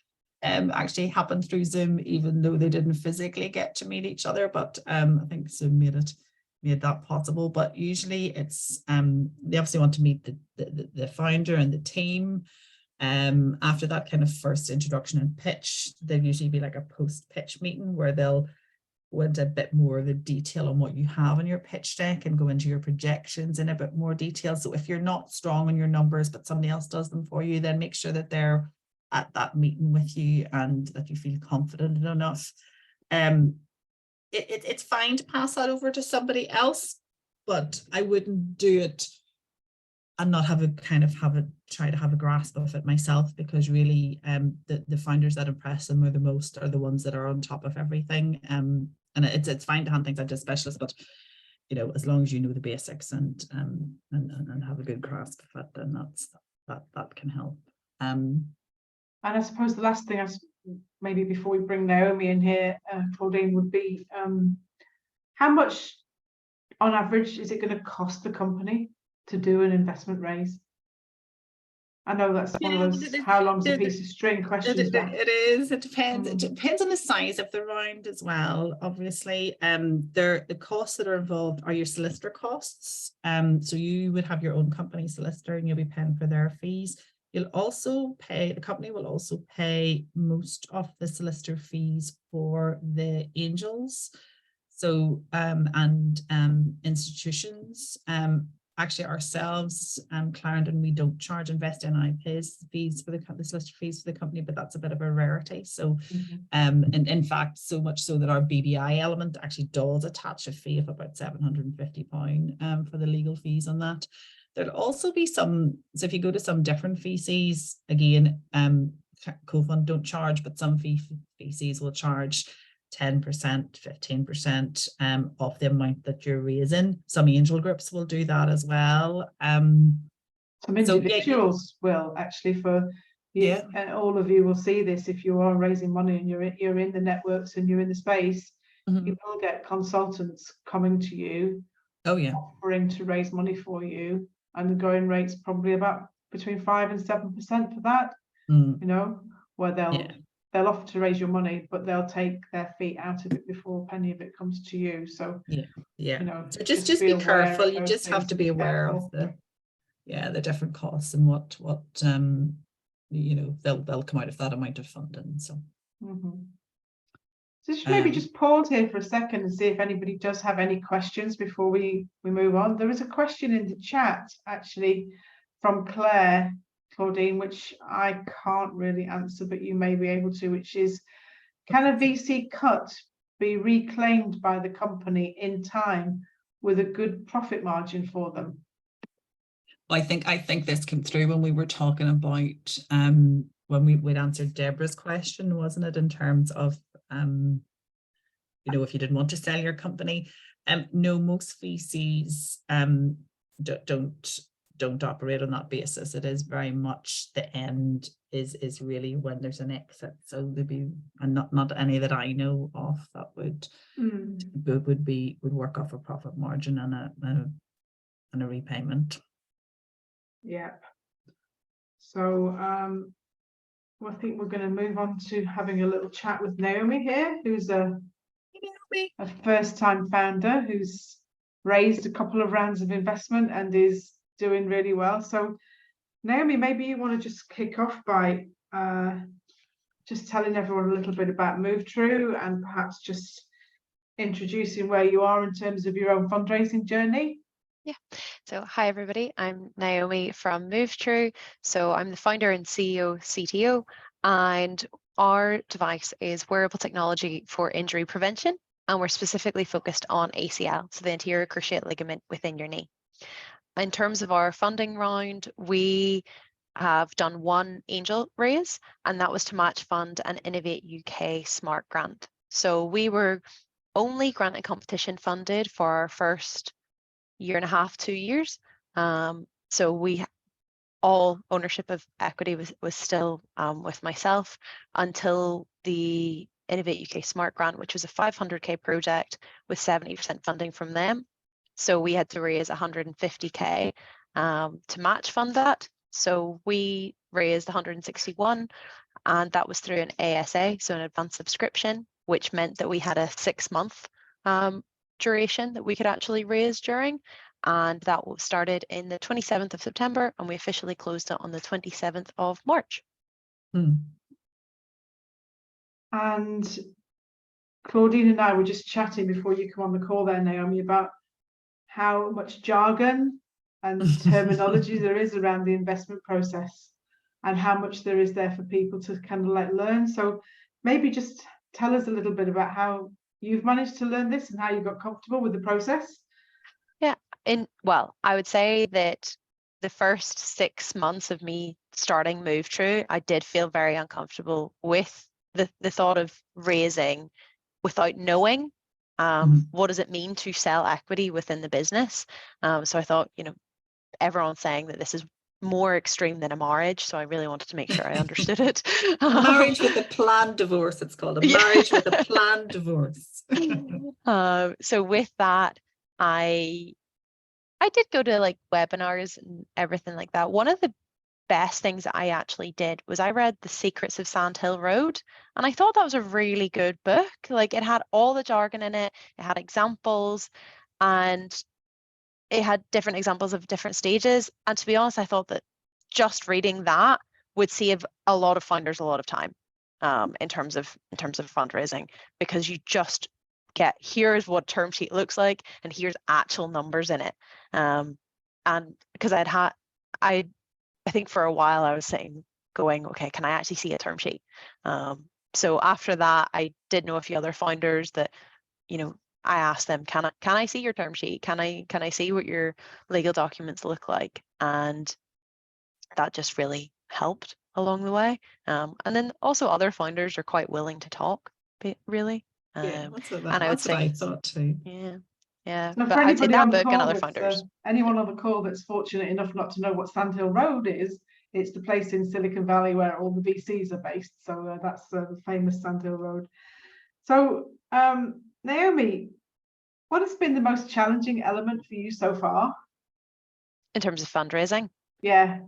actually happened through Zoom, even though they didn't physically get to meet each other. But I think Zoom made that possible. But usually it's they obviously want to meet the founder and the team. After that kind of first introduction and pitch, there'll usually be like a post-pitch meeting where they'll go into a bit more of the detail on what you have on your pitch deck and go into your projections in a bit more detail. So if you're not strong on your numbers, but somebody else does them for you, then make sure that they're at that meeting with you and that you feel confident enough. It's fine to pass that over to somebody else, but I wouldn't do it and not try to have a grasp of it myself, because really the founders that impress them are the ones that are on top of everything. And it's fine to hand things out to specialists, but as long as you know the basics and have a good grasp of it, then that can help. And I suppose the last thing, maybe before we bring Naomi in here, Claudine, would be how much on average is it going to cost the company to do an investment raise? I know that's one of those how long's a piece of string questions. It is. It depends. It Mm. depends on the size of the round as well. Obviously, the costs that are involved are your solicitor costs. So you would have your own company solicitor, and you'll be paying for their fees. You'll also pay, the company will also pay most of the solicitor fees for the angels. So and institutions. Actually ourselves, Clarendon, we don't charge Invest NI pays fees for the solicitor fees for the company, but that's a bit of a rarity. So and in fact, so much so that our BBI element actually does attach a fee of about £750 for the legal fees on that. There'll also be some, so if you go to some different VCs, again, Co-Fund don't charge, but some VCs will charge 10%, 15% of the amount that you're raising. Some angel groups will do that as well. Some individuals will actually, for you, and all of you will see this if you are raising money and you're in the networks and you're in the space. You will get consultants coming to you, offering to raise money for you, and the going rate's probably about between 5 and 7% for that. Where they'll offer to raise your money, but they'll take their fee out of it before a penny of it comes to you. So so just be careful. You just have to be aware of the different costs and what they'll come out of that amount of funding. So so maybe just pause here for a second and see if anybody does have any questions before we move on. There is a question in the chat actually from Claire, Claudine, which I can't really answer, but you may be able to, which is, can a VC cut be reclaimed by the company in time with a good profit margin for them? I think this came through when we were talking about when we'd answered Deborah's question, wasn't it, in terms of if you didn't want to sell your company. No, most VCs don't operate on that basis. It is very much the end is really when there's an exit. So there'd be, and not any that I know of that would work off a profit margin and a repayment. Yep. So I think we're going to move on to having a little chat with Naomi here, who's a first-time founder who's raised a couple of rounds of investment and is doing really well. So Naomi, maybe you want to just kick off by just telling everyone a little bit about MoveTrue and perhaps just introducing where you are in terms of your own fundraising journey. Yeah, So hi everybody, I'm Naomi from MoveTrue. So I'm the founder and CEO, CTO, and our device is wearable technology for injury prevention, and we're specifically focused on ACL, so the anterior cruciate ligament within your knee. In terms of our funding round, we have done one angel raise, and that was to match fund an Innovate UK Smart Grant. So we were only grant and competition funded for our first year and a half, 2 years. So we all ownership of equity was still with myself until the Innovate UK Smart Grant, which was a 500k project with 70% funding from them. So we had to raise 150k to match fund that. So we raised 161, and that was through an ASA, so an advanced subscription, which meant that we had a 6-month duration that we could actually raise during, and that started in the 27th of September, and we officially closed it on the 27th of March. And Claudine and I were just chatting before you come on the call there, Naomi, about how much jargon and terminology there is around the investment process and how much there is there for people to kind of like learn. So maybe just tell us a little bit about how you've managed to learn this and how you got comfortable with the process. Well, I would say that the first 6 months of me starting MoveTrue, I did feel very uncomfortable with the thought of raising without knowing what does it mean to sell equity within the business. So I thought, everyone's saying that this is more extreme than a marriage, so I really wanted to make sure I understood it. Marriage with a planned divorce, it's called a marriage with a planned divorce. So with that, I did go to like webinars and everything like that. One of the best things that I actually did was I read The Secrets of Sandhill Road, and I thought that was a really good book. Like, it had all the jargon in it, it had examples, and it had different examples of different stages. And to be honest, I thought that just reading that would save a lot of founders a lot of time in terms of fundraising, because you just get, here's what term sheet looks like and here's actual numbers in it. And because I think for a while I was sitting going, okay, can I actually see a term sheet? So after that, I did know a few other founders that, I asked them, can I see your term sheet? Can I see what your legal documents look like? And that just really helped along the way. And then also other founders are quite willing to talk, really. That's what and I would say, I thought too. Yeah. So But for I'd say anybody that on the book and call other founders. anyone on the call that's fortunate enough not to know what Sandhill Road is, it's the place in Silicon Valley where all the VCs are based. So that's the famous Sandhill Road. So Naomi, what has been the most challenging element for you so far? In terms of fundraising? Yeah.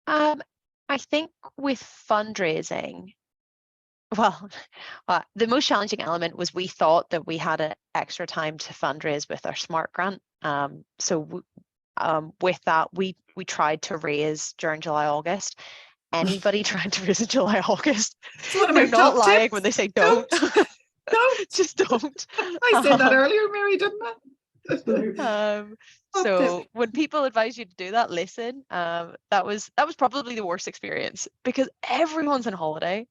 I think with fundraising, well, the most challenging element was we thought that we had an extra time to fundraise with our Smart Grant. So with that, we tried to raise during July, August. Anybody trying to raise in July, August, they're not lying when they say don't. Don't. Just don't. I said that earlier, Mary, didn't I? So when people advise you to do that, listen. That was probably the worst experience, because everyone's on holiday,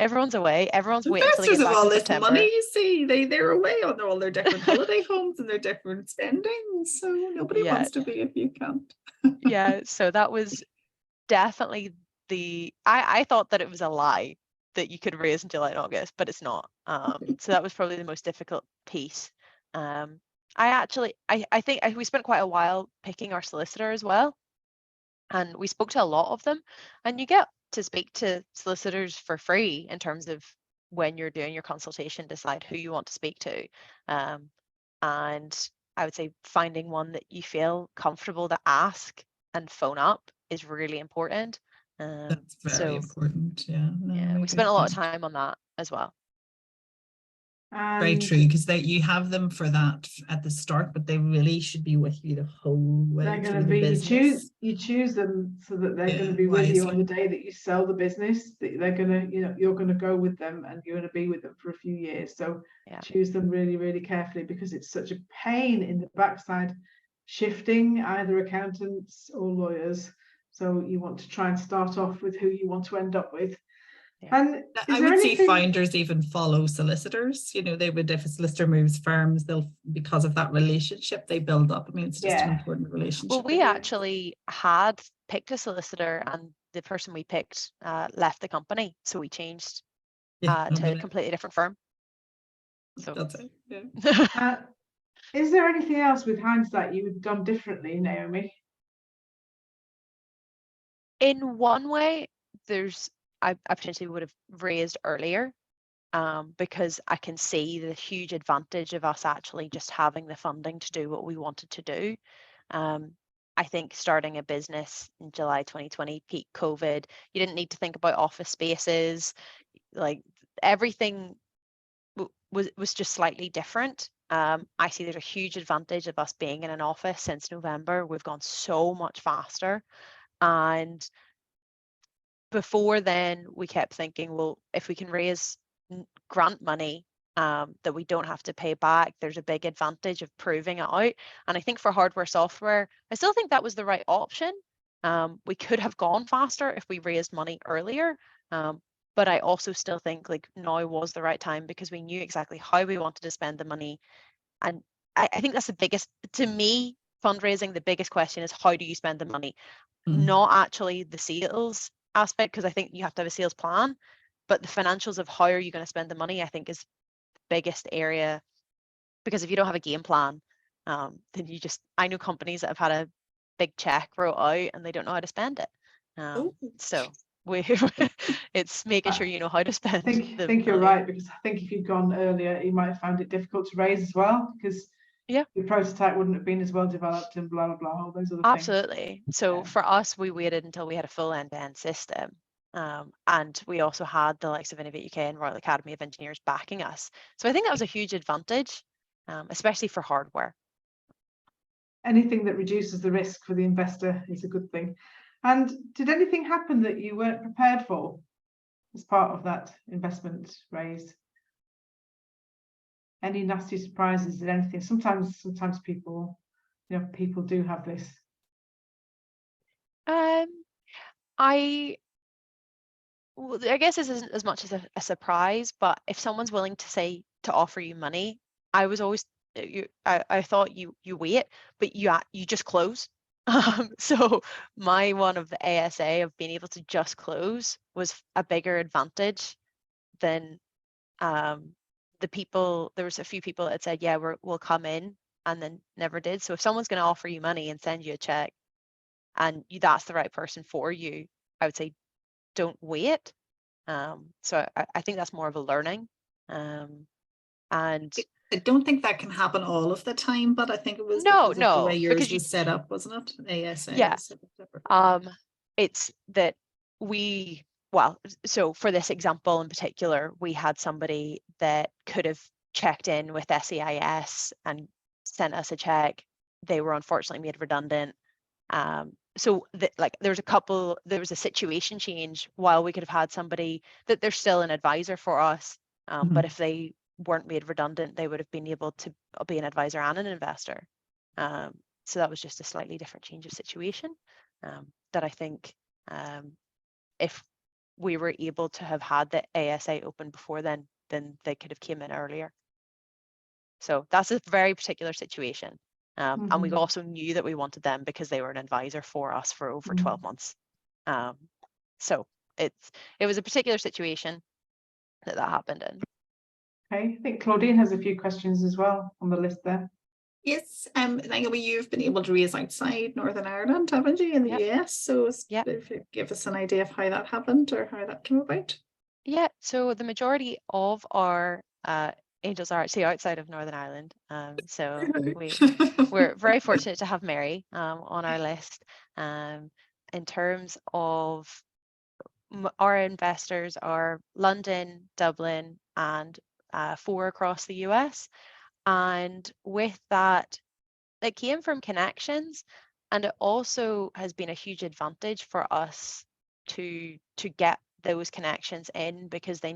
everyone's away, everyone's waiting until they get Investors have back all in this September. money, you see, they're away on all their different holiday homes and their different spendings, so nobody wants to be if you can't. Yeah, so that was definitely I thought that it was a lie that you could raise in July and August, but it's not. So that was probably the most difficult piece. I think we spent quite a while picking our solicitor as well, and we spoke to a lot of them, and you get to speak to solicitors for free in terms of when you're doing your consultation, decide who you want to speak to. And I would say finding one that you feel comfortable to ask and phone up is really important. That's very important. Yeah. We spent a lot of time on that as well. Very And true, because you have them for that at the start, but they really should be with you the whole way they're going through to the be, business. you choose them so that they're going Yeah, to be with you on wisely. the day that you sell the business, that they're going to, you're going to go with them and you're going to be with them for a few years. So Yeah. choose them really, really carefully, because it's such a pain in the backside shifting either accountants or lawyers. So you want to try and start off with who you want to end up with. Yeah. And I is there would say anything? founders even follow solicitors. They would, if a solicitor moves firms, they'll, because of that relationship they build up. I mean, it's just an Yeah. important relationship. Well, we actually had picked a solicitor, and the person we picked left the company, so we changed Yeah, to a completely different firm. So that's it. Yeah. Is there anything else with hindsight you would have done differently, Naomi? in one way, I potentially would have raised earlier, because I can see the huge advantage of us actually just having the funding to do what we wanted to do. I think starting a business in July 2020, peak COVID, you didn't need to think about office spaces, like everything was just slightly different. I see there's a huge advantage of us being in an office since November. We've gone so much faster. And before then, we kept thinking, well, if we can raise grant money that we don't have to pay back, there's a big advantage of proving it out. And I think for hardware software, I still think that was the right option. We could have gone faster if we raised money earlier. But I also still think like now was the right time, because we knew exactly how we wanted to spend the money. And I think that's the biggest, to me, fundraising, the biggest question is how do you spend the money? Not actually the sales aspect, because I think you have to have a sales plan, but the financials of how are you going to spend the money, I think is the biggest area. Because if you don't have a game plan, then I know companies that have had a big check wrote out and they don't know how to spend it. So it's making sure you know how to spend. I think you're right, because I think if you'd gone earlier, you might have found it difficult to raise as well, because yeah, your prototype wouldn't have been as well developed and blah blah blah, all those other absolutely. things. So Yeah. for us, we waited until we had a full end-to-end system. And we also had the likes of Innovate UK and Royal Academy of Engineers backing us. So I think that was a huge advantage, especially for hardware. Anything that reduces the risk for the investor is a good thing. And did anything happen that you weren't prepared for as part of that investment raise? Any nasty surprises? Did anything? Sometimes people, people do have this. I guess this isn't as much as a surprise, but if someone's willing to offer you money, I was always I thought you wait, but you just close. So my one of the ASA of being able to just close was a bigger advantage than the people. There was a few people that said, yeah, we'll come in, and then never did. So if someone's going to offer you money and send you a check, and that's the right person for you, I would say don't wait. So I think that's more of a learning. And I don't think that can happen all of the time, but I think it was no, because of the way yours because was set up, wasn't it? ASA. Yeah. was set up It's that so for this example in particular, we had somebody that could have checked in with SEIS and sent us a check. They were unfortunately made redundant. So there was a situation change while we could have had somebody that they're still an advisor for us. But if they weren't made redundant, they would have been able to be an advisor and an investor. So that was just a slightly different change of situation that I think if we were able to have had the ASA open before then they could have came in earlier. So that's a very particular situation. And we also knew that we wanted them because they were an advisor for us for over 12 months. So it was a particular situation that happened in. Okay, I think Claudine has a few questions as well on the list there. Yes, Naomi, you've been able to raise outside Northern Ireland, haven't you, in the US? So if you give us an idea of how that happened or how that came about. Yeah, so the majority of our angels are actually outside of Northern Ireland. So we're very fortunate to have Mary on our list. In terms of our investors are London, Dublin, and 4 across the US. And with that, it came from connections, and it also has been a huge advantage for us to get those connections in, because they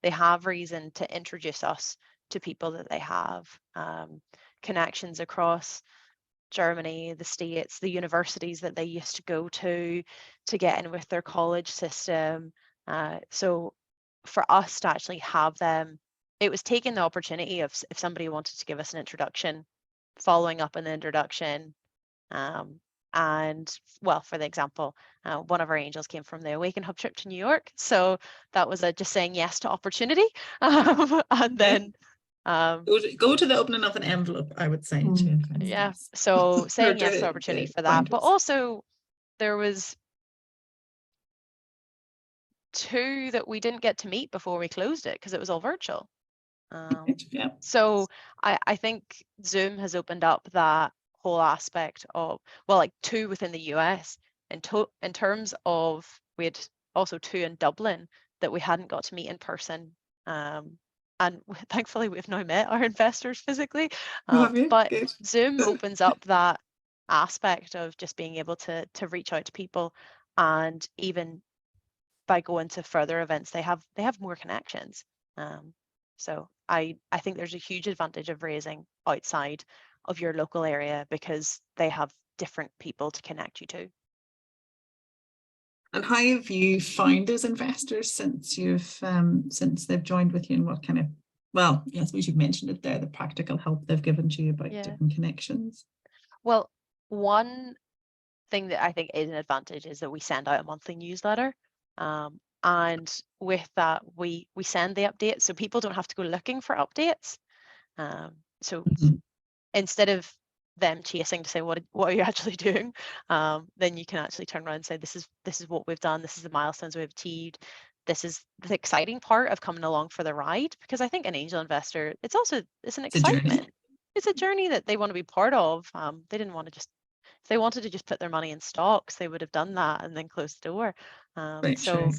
have reason to introduce us to people that they have connections across Germany, the States, the universities that they used to go to get in with their college system. So for us to actually have them, it was taking the opportunity of, if somebody wanted to give us an introduction, following up an introduction. And well, for the example, one of our angels came from the Awaken Hub trip to New York. So that was just saying yes to opportunity. And then go to the opening of an envelope, I would say. Yeah, so saying yes to to opportunity the for that. But pointers. also there was 2 that we didn't get to meet before we closed it, because it was all virtual. Yeah. So I think Zoom has opened up that whole aspect of, well, like 2 within the US, in terms of, we had also 2 in Dublin that we hadn't got to meet in person. And thankfully we've now met our investors physically. But Good. Zoom opens up that aspect of just being able to reach out to people, and even by going to further events, they have more connections. So I think there's a huge advantage of raising outside of your local area, because they have different people to connect you to. And how have you found those investors since since they've joined with you, and what kind of, well, yes, we should mention it there, the practical help they've given to you about different connections? Well, one thing that I think is an advantage is that we send out a monthly newsletter. And with that, we send the updates, so people don't have to go looking for updates. So instead of them chasing to say what are you actually doing, then you can actually turn around and say, this is what we've done, this is the milestones we've achieved, this is the exciting part of coming along for the ride. Because I think an angel investor, it's an excitement. It's a journey that they want to be part of. They didn't want to just, if they wanted to just put their money in stocks, they would have done that and then closed the door. So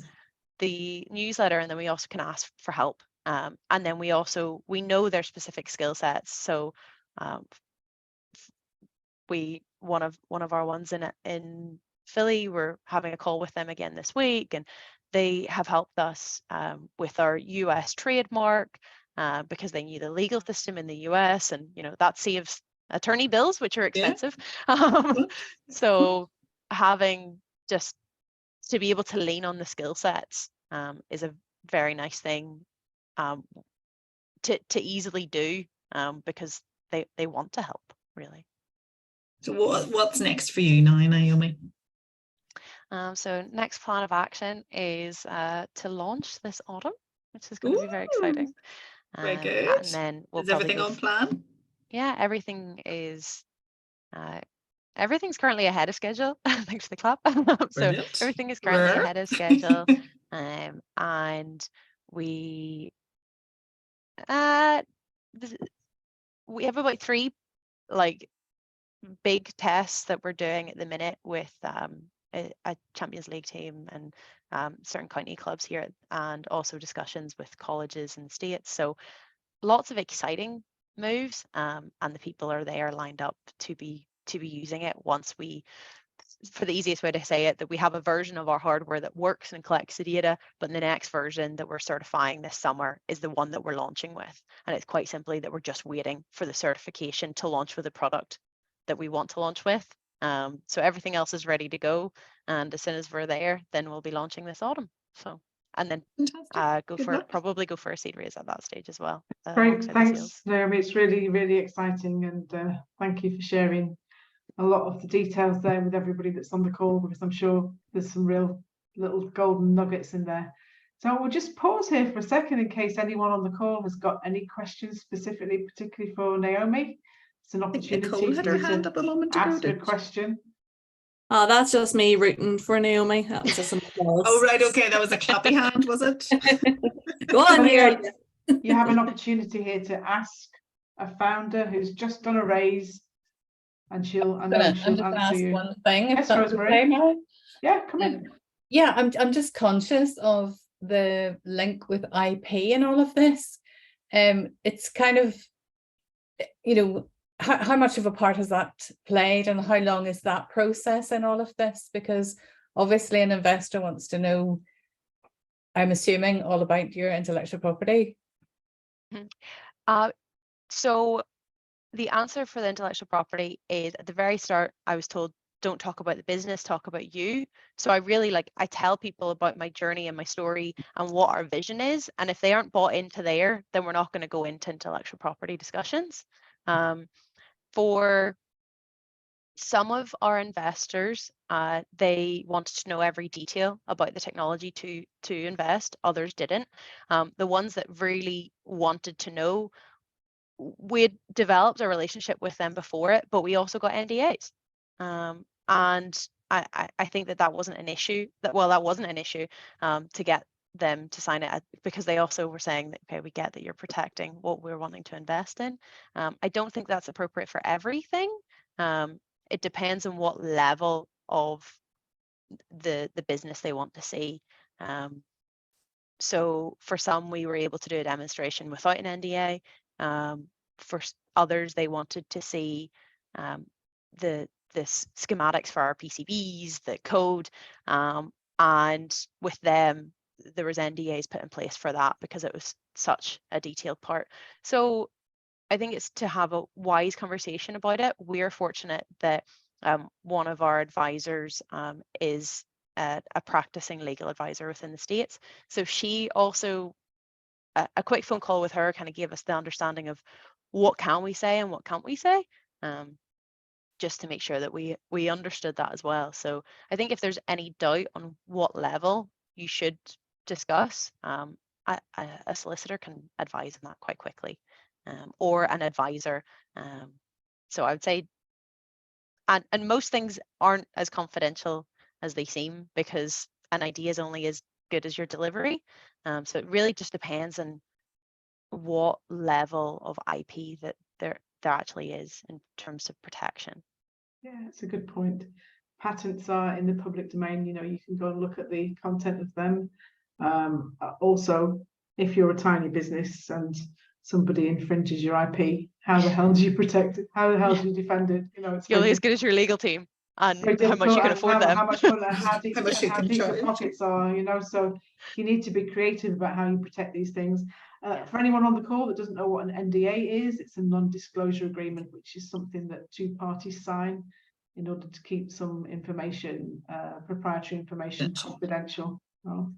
the newsletter, and then we also can ask for help. And then we know their specific skill sets. So one of our ones in Philly, we're having a call with them again this week, and they have helped us with our US trademark, because they knew the legal system in the US, and that saves attorney bills, which are expensive. So having just to be able to lean on the skill sets is a very nice thing to easily do, because they want to help, really. So what's next for you now, Naomi? So next plan of action is to launch this autumn, which is going to be very exciting. Very good. And then we'll is everything on plan? Yeah, everything's currently ahead of schedule. Thanks for the clap. So everything is currently ahead of schedule. And we have about 3 big tests that we're doing at the minute with a Champions League team and certain county clubs here, and also discussions with colleges in the States. So lots of exciting moves, and the people are there lined up to be using it once we, for the easiest way to say it, that we have a version of our hardware that works and collects the data, but the next version that we're certifying this summer is the one that we're launching with. And it's quite simply that we're just waiting for the certification to launch with the product that we want to launch with. So everything else is ready to go, and as soon as we're there, then we'll be launching this autumn. So, and then probably go for a seed raise at that stage as well. Great, thanks, Naomi. It's really, really exciting, and thank you for sharing a lot of the details there with everybody that's on the call, because I'm sure there's some real little golden nuggets in there. So we'll just pause here for a second in case anyone on the call has got any questions particularly for Naomi. It's an opportunity for you to ask a question. Oh, that's just me rooting for Naomi. That was just oh, right. Okay. That was a clappy hand, was it? Go on here. You have an opportunity here to ask a founder who's just done a raise, and she'll answer you. One thing, yes, Rosemary. Okay, yeah, come in. Yeah, I'm just conscious of the link with IP and all of this. it's kind of, you know, how much of a part has that played, and how long is that process in all of this? Because obviously an investor wants to know, I'm assuming, all about your intellectual property. So the answer for the intellectual property is, at the very start, I was told, don't talk about the business, talk about you. So I tell people about my journey and my story and what our vision is. And if they aren't bought into there, then we're not going to go into intellectual property discussions. For some of our investors, they wanted to know every detail about the technology to invest. Others didn't. The ones that really wanted to know, we had developed a relationship with them before it, but we also got NDAs. And I think that wasn't an issue. That wasn't an issue to get them to sign it, because they also were saying that, okay, we get that you're protecting what we're wanting to invest in. I don't think that's appropriate for everything. It depends on what level of the business they want to see. So for some, we were able to do a demonstration without an NDA. For others, they wanted to see the schematics for our PCBs, the code, and with them, there was NDAs put in place for that because it was such a detailed part. So I think it's to have a wise conversation about it. We're fortunate that one of our advisors is a practicing legal advisor within the States. So she also, a quick phone call with her kind of gave us the understanding of what can we say and what can't we say, just to make sure that we understood that as well. So I think if there's any doubt on what level you should discuss, a solicitor can advise on that quite quickly, or an advisor. So I would say, and most things aren't as confidential as they seem, because an idea is only as good as your delivery. So it really just depends on what level of IP that there actually is in terms of protection. Yeah, it's a good point. Patents are in the public domain. You know, you can go and look at the content of them. Also, if you're a tiny business and somebody infringes your IP, how the hell do you protect it? How the hell do you defend it? You know, it's You're only as good as your legal team and very how much you can afford them. How much money, how deep, How much you how can deep the charge. pockets are, you know, so you need to be creative about how you protect these things. For anyone on the call that doesn't know what an NDA is, it's a non-disclosure agreement, which is something that two parties sign in order to keep some information, proprietary information, confidential. Well,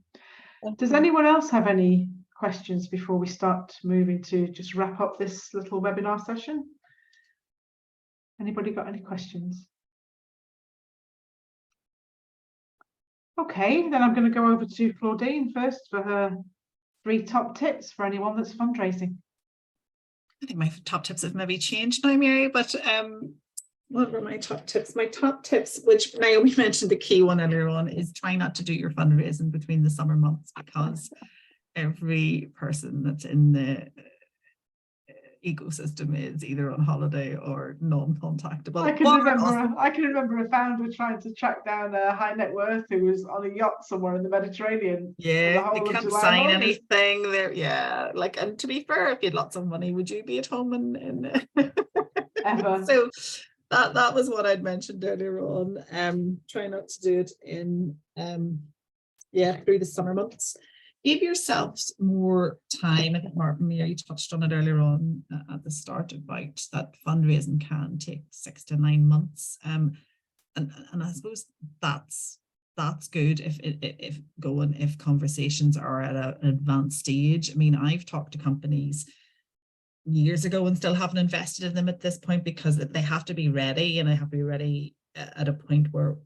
does anyone else have any questions before we start moving to just wrap up this little webinar session? Anybody got any questions? Okay, then I'm going to go over to Claudine first for her 3 top tips for anyone that's fundraising. I think my top tips have maybe changed now, Mary, but what were my top tips? My top tips, which Naomi mentioned the key one earlier on, is try not to do your fundraising between the summer months, because every person that's in the ecosystem is either on holiday or non-contactable. I can remember a founder trying to track down a high net worth who was on a yacht somewhere in the Mediterranean. Yeah, they can't sign August. anything there. Yeah, like, and to be fair, if you had lots of money, would you be at home in Ever. So that was what I'd mentioned earlier on. Try not to do it in through the summer months. Give yourselves more time. I think Martin, you touched on it earlier on at the start about that fundraising can take 6 to 9 months. And I suppose that's good if conversations are at an advanced stage. I mean, I've talked to companies years ago and still haven't invested in them at this point, because they have to be ready, and they have to be ready at a point where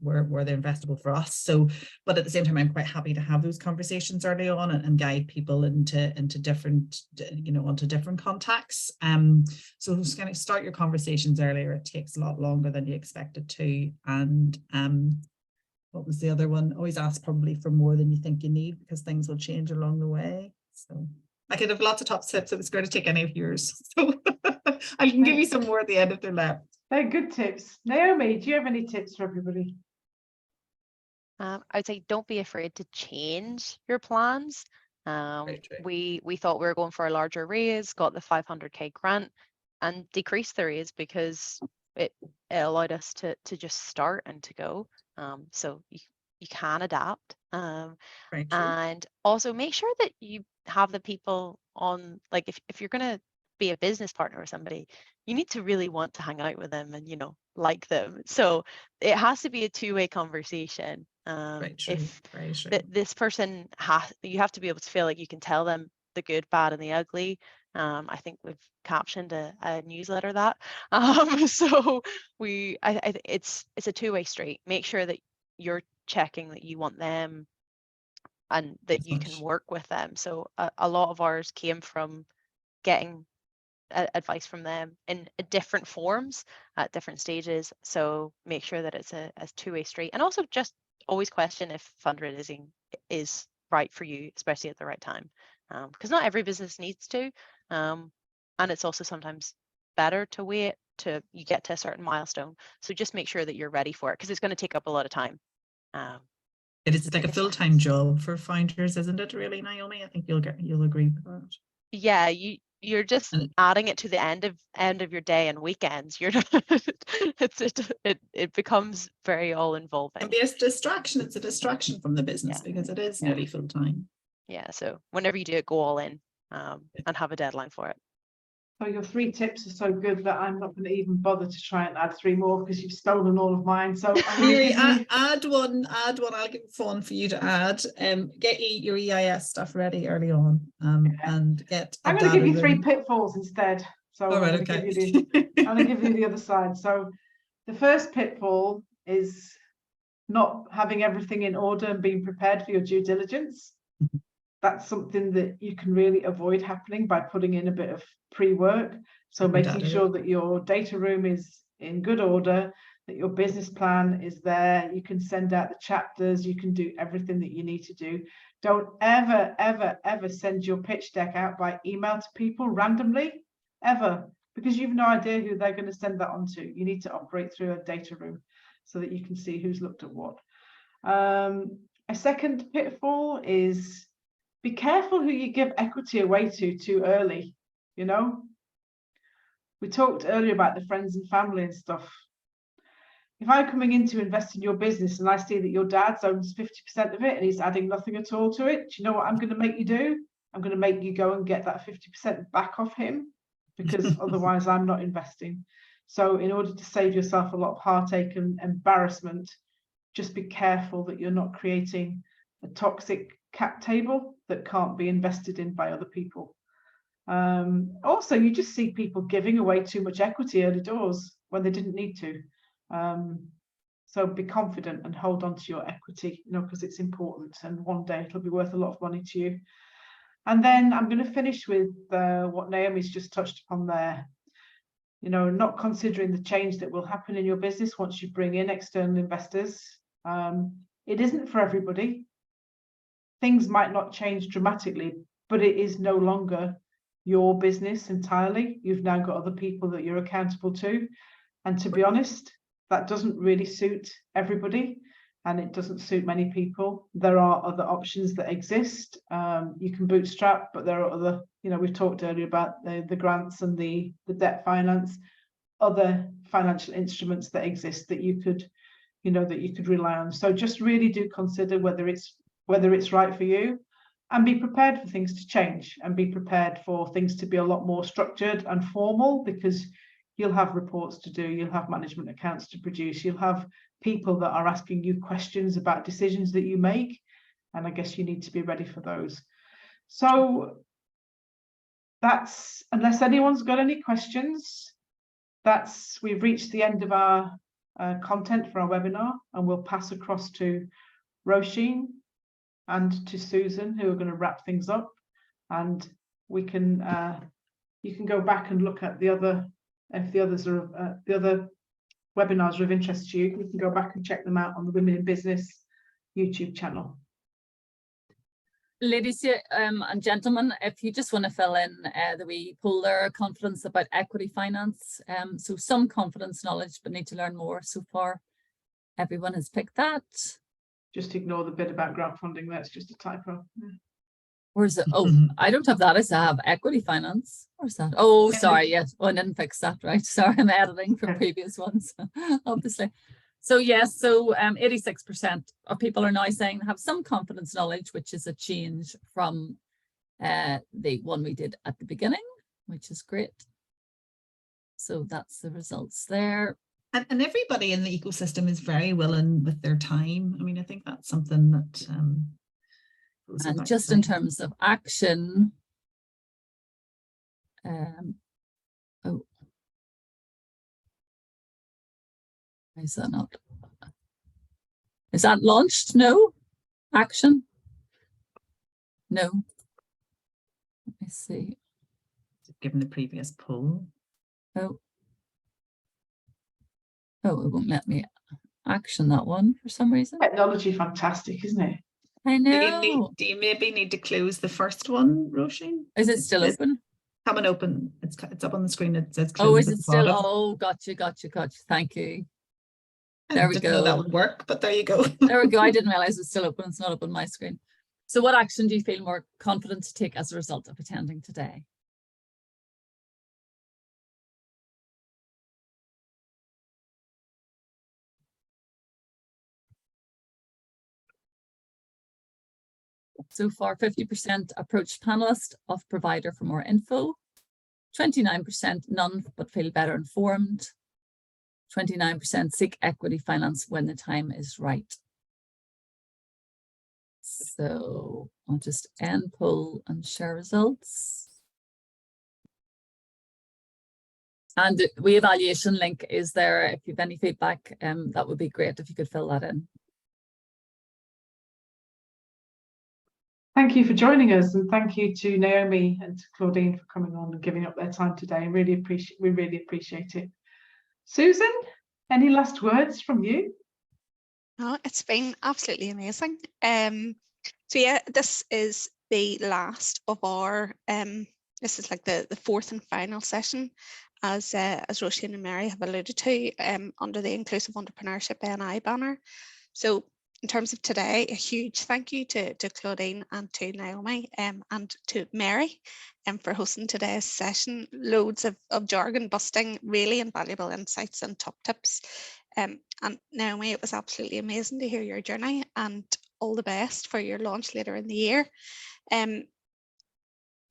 they're investable for us. So, but at the same time, I'm quite happy to have those conversations early on and guide people into different, onto different contacts. So just kind of start your conversations earlier. It takes a lot longer than you expect it to. And what was the other one? Always ask probably for more than you think you need, because things will change along the way. So I could have lots of top tips. It was going to take any of yours. So I can give you some more at the end if they're left. They're good tips. Naomi, do you have any tips for everybody? I'd say don't be afraid to change your plans. We true. we thought we were going for a larger raise, got the 500k grant, and decreased the raise because it allowed us to just start and to go. So you can adapt. Very true. And also make sure that you have the people on, like if you're going to be a business partner with somebody, you need to really want to hang out with them and, you know, like them. So it has to be a two-way conversation. Very true. If Very true. this person you have to be able to feel like you can tell them the good, bad, and the ugly. I think we've captioned a newsletter that. So it's a two-way street. Make sure that you're checking that you want them and that you can work with them. So a lot of ours came from getting advice from them in different forms at different stages. So make sure that it's a two-way street, and also just always question if fundraising is right for you, especially at the right time, because not every business needs to, and it's also sometimes better to wait till you get to a certain milestone. So just make sure that you're ready for it, because it's going to take up a lot of time. It is like a full-time job for founders, isn't it, really, Naomi? I think you'll agree with that. Yeah, you're just adding it to the end of your day and weekends. You're not it becomes very all involving. It can be a distraction. It's a distraction from the business, because it is nearly full-time. Yeah, so whenever you do it, go all in, and have a deadline for it. So your 3 tips are so good that I'm not going to even bother to try and add 3 more, because you've stolen all of mine. So Mary, add one. I'll give fun for you to add. Get your EIS stuff ready early on, and get. I'm going to give you 3 pitfalls instead. So all right, I'm going to give you the other side. So the first pitfall is not having everything in order and being prepared for your due diligence. That's something that you can really avoid happening by putting in a bit of pre-work. So making sure that your data room is in good order, that your business plan is there, you can send out the chapters, you can do everything that you need to do. Don't ever, ever, ever send your pitch deck out by email to people randomly, ever, because you've no idea who they're going to send that on to. You need to operate through a data room so that you can see who's looked at what. A second pitfall is be careful who you give equity away to too early. You know, we talked earlier about the friends and family and stuff. If I'm coming in to invest in your business and I see that your dad owns 50% of it and he's adding nothing at all to it, do you know what I'm going to make you do? I'm going to make you go and get that 50% back off him, because otherwise I'm not investing. So in order to save yourself a lot of heartache and embarrassment, just be careful that you're not creating a toxic cap table that can't be invested in by other people. Also, you just see people giving away too much equity early doors when they didn't need to. So be confident and hold on to your equity, you know, because it's important, and one day it'll be worth a lot of money to you. And then I'm going to finish with what Naomi's just touched upon there. You know, not considering the change that will happen in your business once you bring in external investors. It isn't for everybody. Things might not change dramatically, but it is no longer your business entirely. You've now got other people that you're accountable to. And to be honest, that doesn't really suit everybody, and it doesn't suit many people. There are other options that exist. You can bootstrap, but there are other, you know, we've talked earlier about the grants and the debt finance, other financial instruments that exist that you could, you know, that you could rely on. So just really do consider whether it's right for you, and be prepared for things to change, and be prepared for things to be a lot more structured and formal, because you'll have reports to do, you'll have management accounts to produce, you'll have people that are asking you questions about decisions that you make, and I guess you need to be ready for those. So that's, unless anyone's got any questions, we've reached the end of our content for our webinar, and we'll pass across to Roisin and to Susan, who are going to wrap things up, and we can you can go back and look at the other, if the others are the other webinars are of interest to you, you can go back and check them out on the Women in Business YouTube channel. Ladies and gentlemen, if you just want to fill in the wee poll there, confidence about equity finance. So some confidence knowledge, but need to learn more. So far, everyone has picked that. Just ignore the bit about grant funding. That's just a typo. Where's it? Oh, I don't have that. I have equity finance. Where's that? Oh, sorry. Yes. Oh, I didn't fix that. Right. Sorry. I'm editing from previous ones, obviously. So yes, so 86% of people are now saying they have some confidence knowledge, which is a change from the one we did at the beginning, which is great. So that's the results there. And everybody in the ecosystem is very willing with their time. I mean, I think that's something that goes And without just in saying. terms of action, oh, is that not? Is that launched? No. Action? No. Let me see. Given the previous poll. Oh. Oh, it won't let me action that one for some reason. Technology, fantastic, isn't it? I Do know. you maybe need to close the first one, Roisin? Is it still It's open? coming open. It's up on the screen. It says Oh, close is at it the still? bottom. Oh, gotcha. Thank you. I There we didn't know go. that would work, but there you go. There we go. I didn't realize it was still open. It's not up on my screen. So what action do you feel more confident to take as a result of attending today? So far, 50% approached panelist of provider for more info, 29% none but feel better informed, 29% seek equity finance when the time is right. So I'll just end poll and share results. And the evaluation link is there. If you have any feedback, that would be great if you could fill that in. Thank you for joining us, and thank you to Naomi and to Claudine for coming on and giving up their time today. We really appreciate it. Susan, any last words from you? Oh, it's been absolutely amazing. So yeah, this is the last of our this is like the fourth and final session, as Roisin and Mary have alluded to, under the Inclusive Entrepreneurship NI banner. So in terms of today, a huge thank you to Claudine and to Naomi and to Mary for hosting today's session. Loads of jargon busting, really invaluable insights and top tips. And Naomi, it was absolutely amazing to hear your journey, and all the best for your launch later in the year.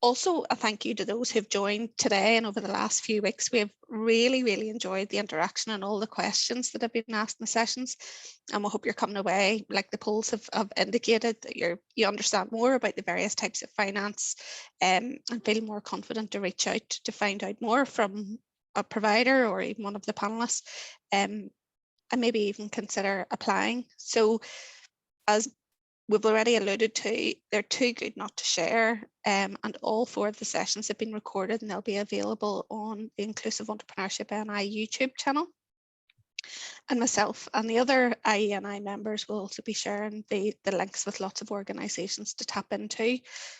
Also, a thank you to those who've joined today and over the last few weeks. We have really enjoyed the interaction and all the questions that have been asked in the sessions. And we hope you're coming away, like the polls have indicated, that you understand more about the various types of finance, and feel more confident to reach out to find out more from a provider or even one of the panelists, and maybe even consider applying. So as we've already alluded to, they're too good not to share, and all 4 of the sessions have been recorded and they'll be available on the Inclusive Entrepreneurship NI YouTube channel. And myself and the other IENI members will also be sharing the links with lots of organisations to tap into.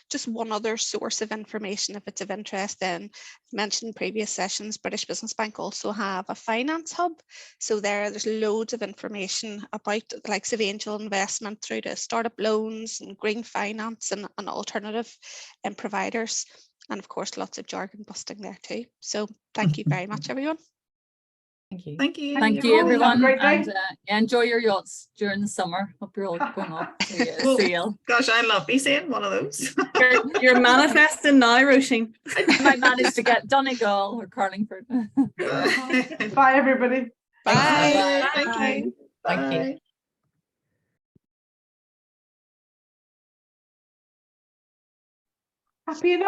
Just one other source of information if it's of interest, then mentioned in previous sessions, British Business Bank also have a finance hub. So there's loads of information about the likes of angel investment through to startup loans and green finance and alternative providers. And of course, lots of jargon busting there too. So thank you very much, everyone. Thank you. Thank you. Thank you, Have a everyone. great day. And enjoy your yachts during the summer. Hope you're all going off to Well, sail. Gosh, I love be seeing one of those. You're manifesting now, Roisin. I might manage to get Donegal or Carlingford. Bye, everybody. Bye. Thank you. Thank you. Bye. Happy enough.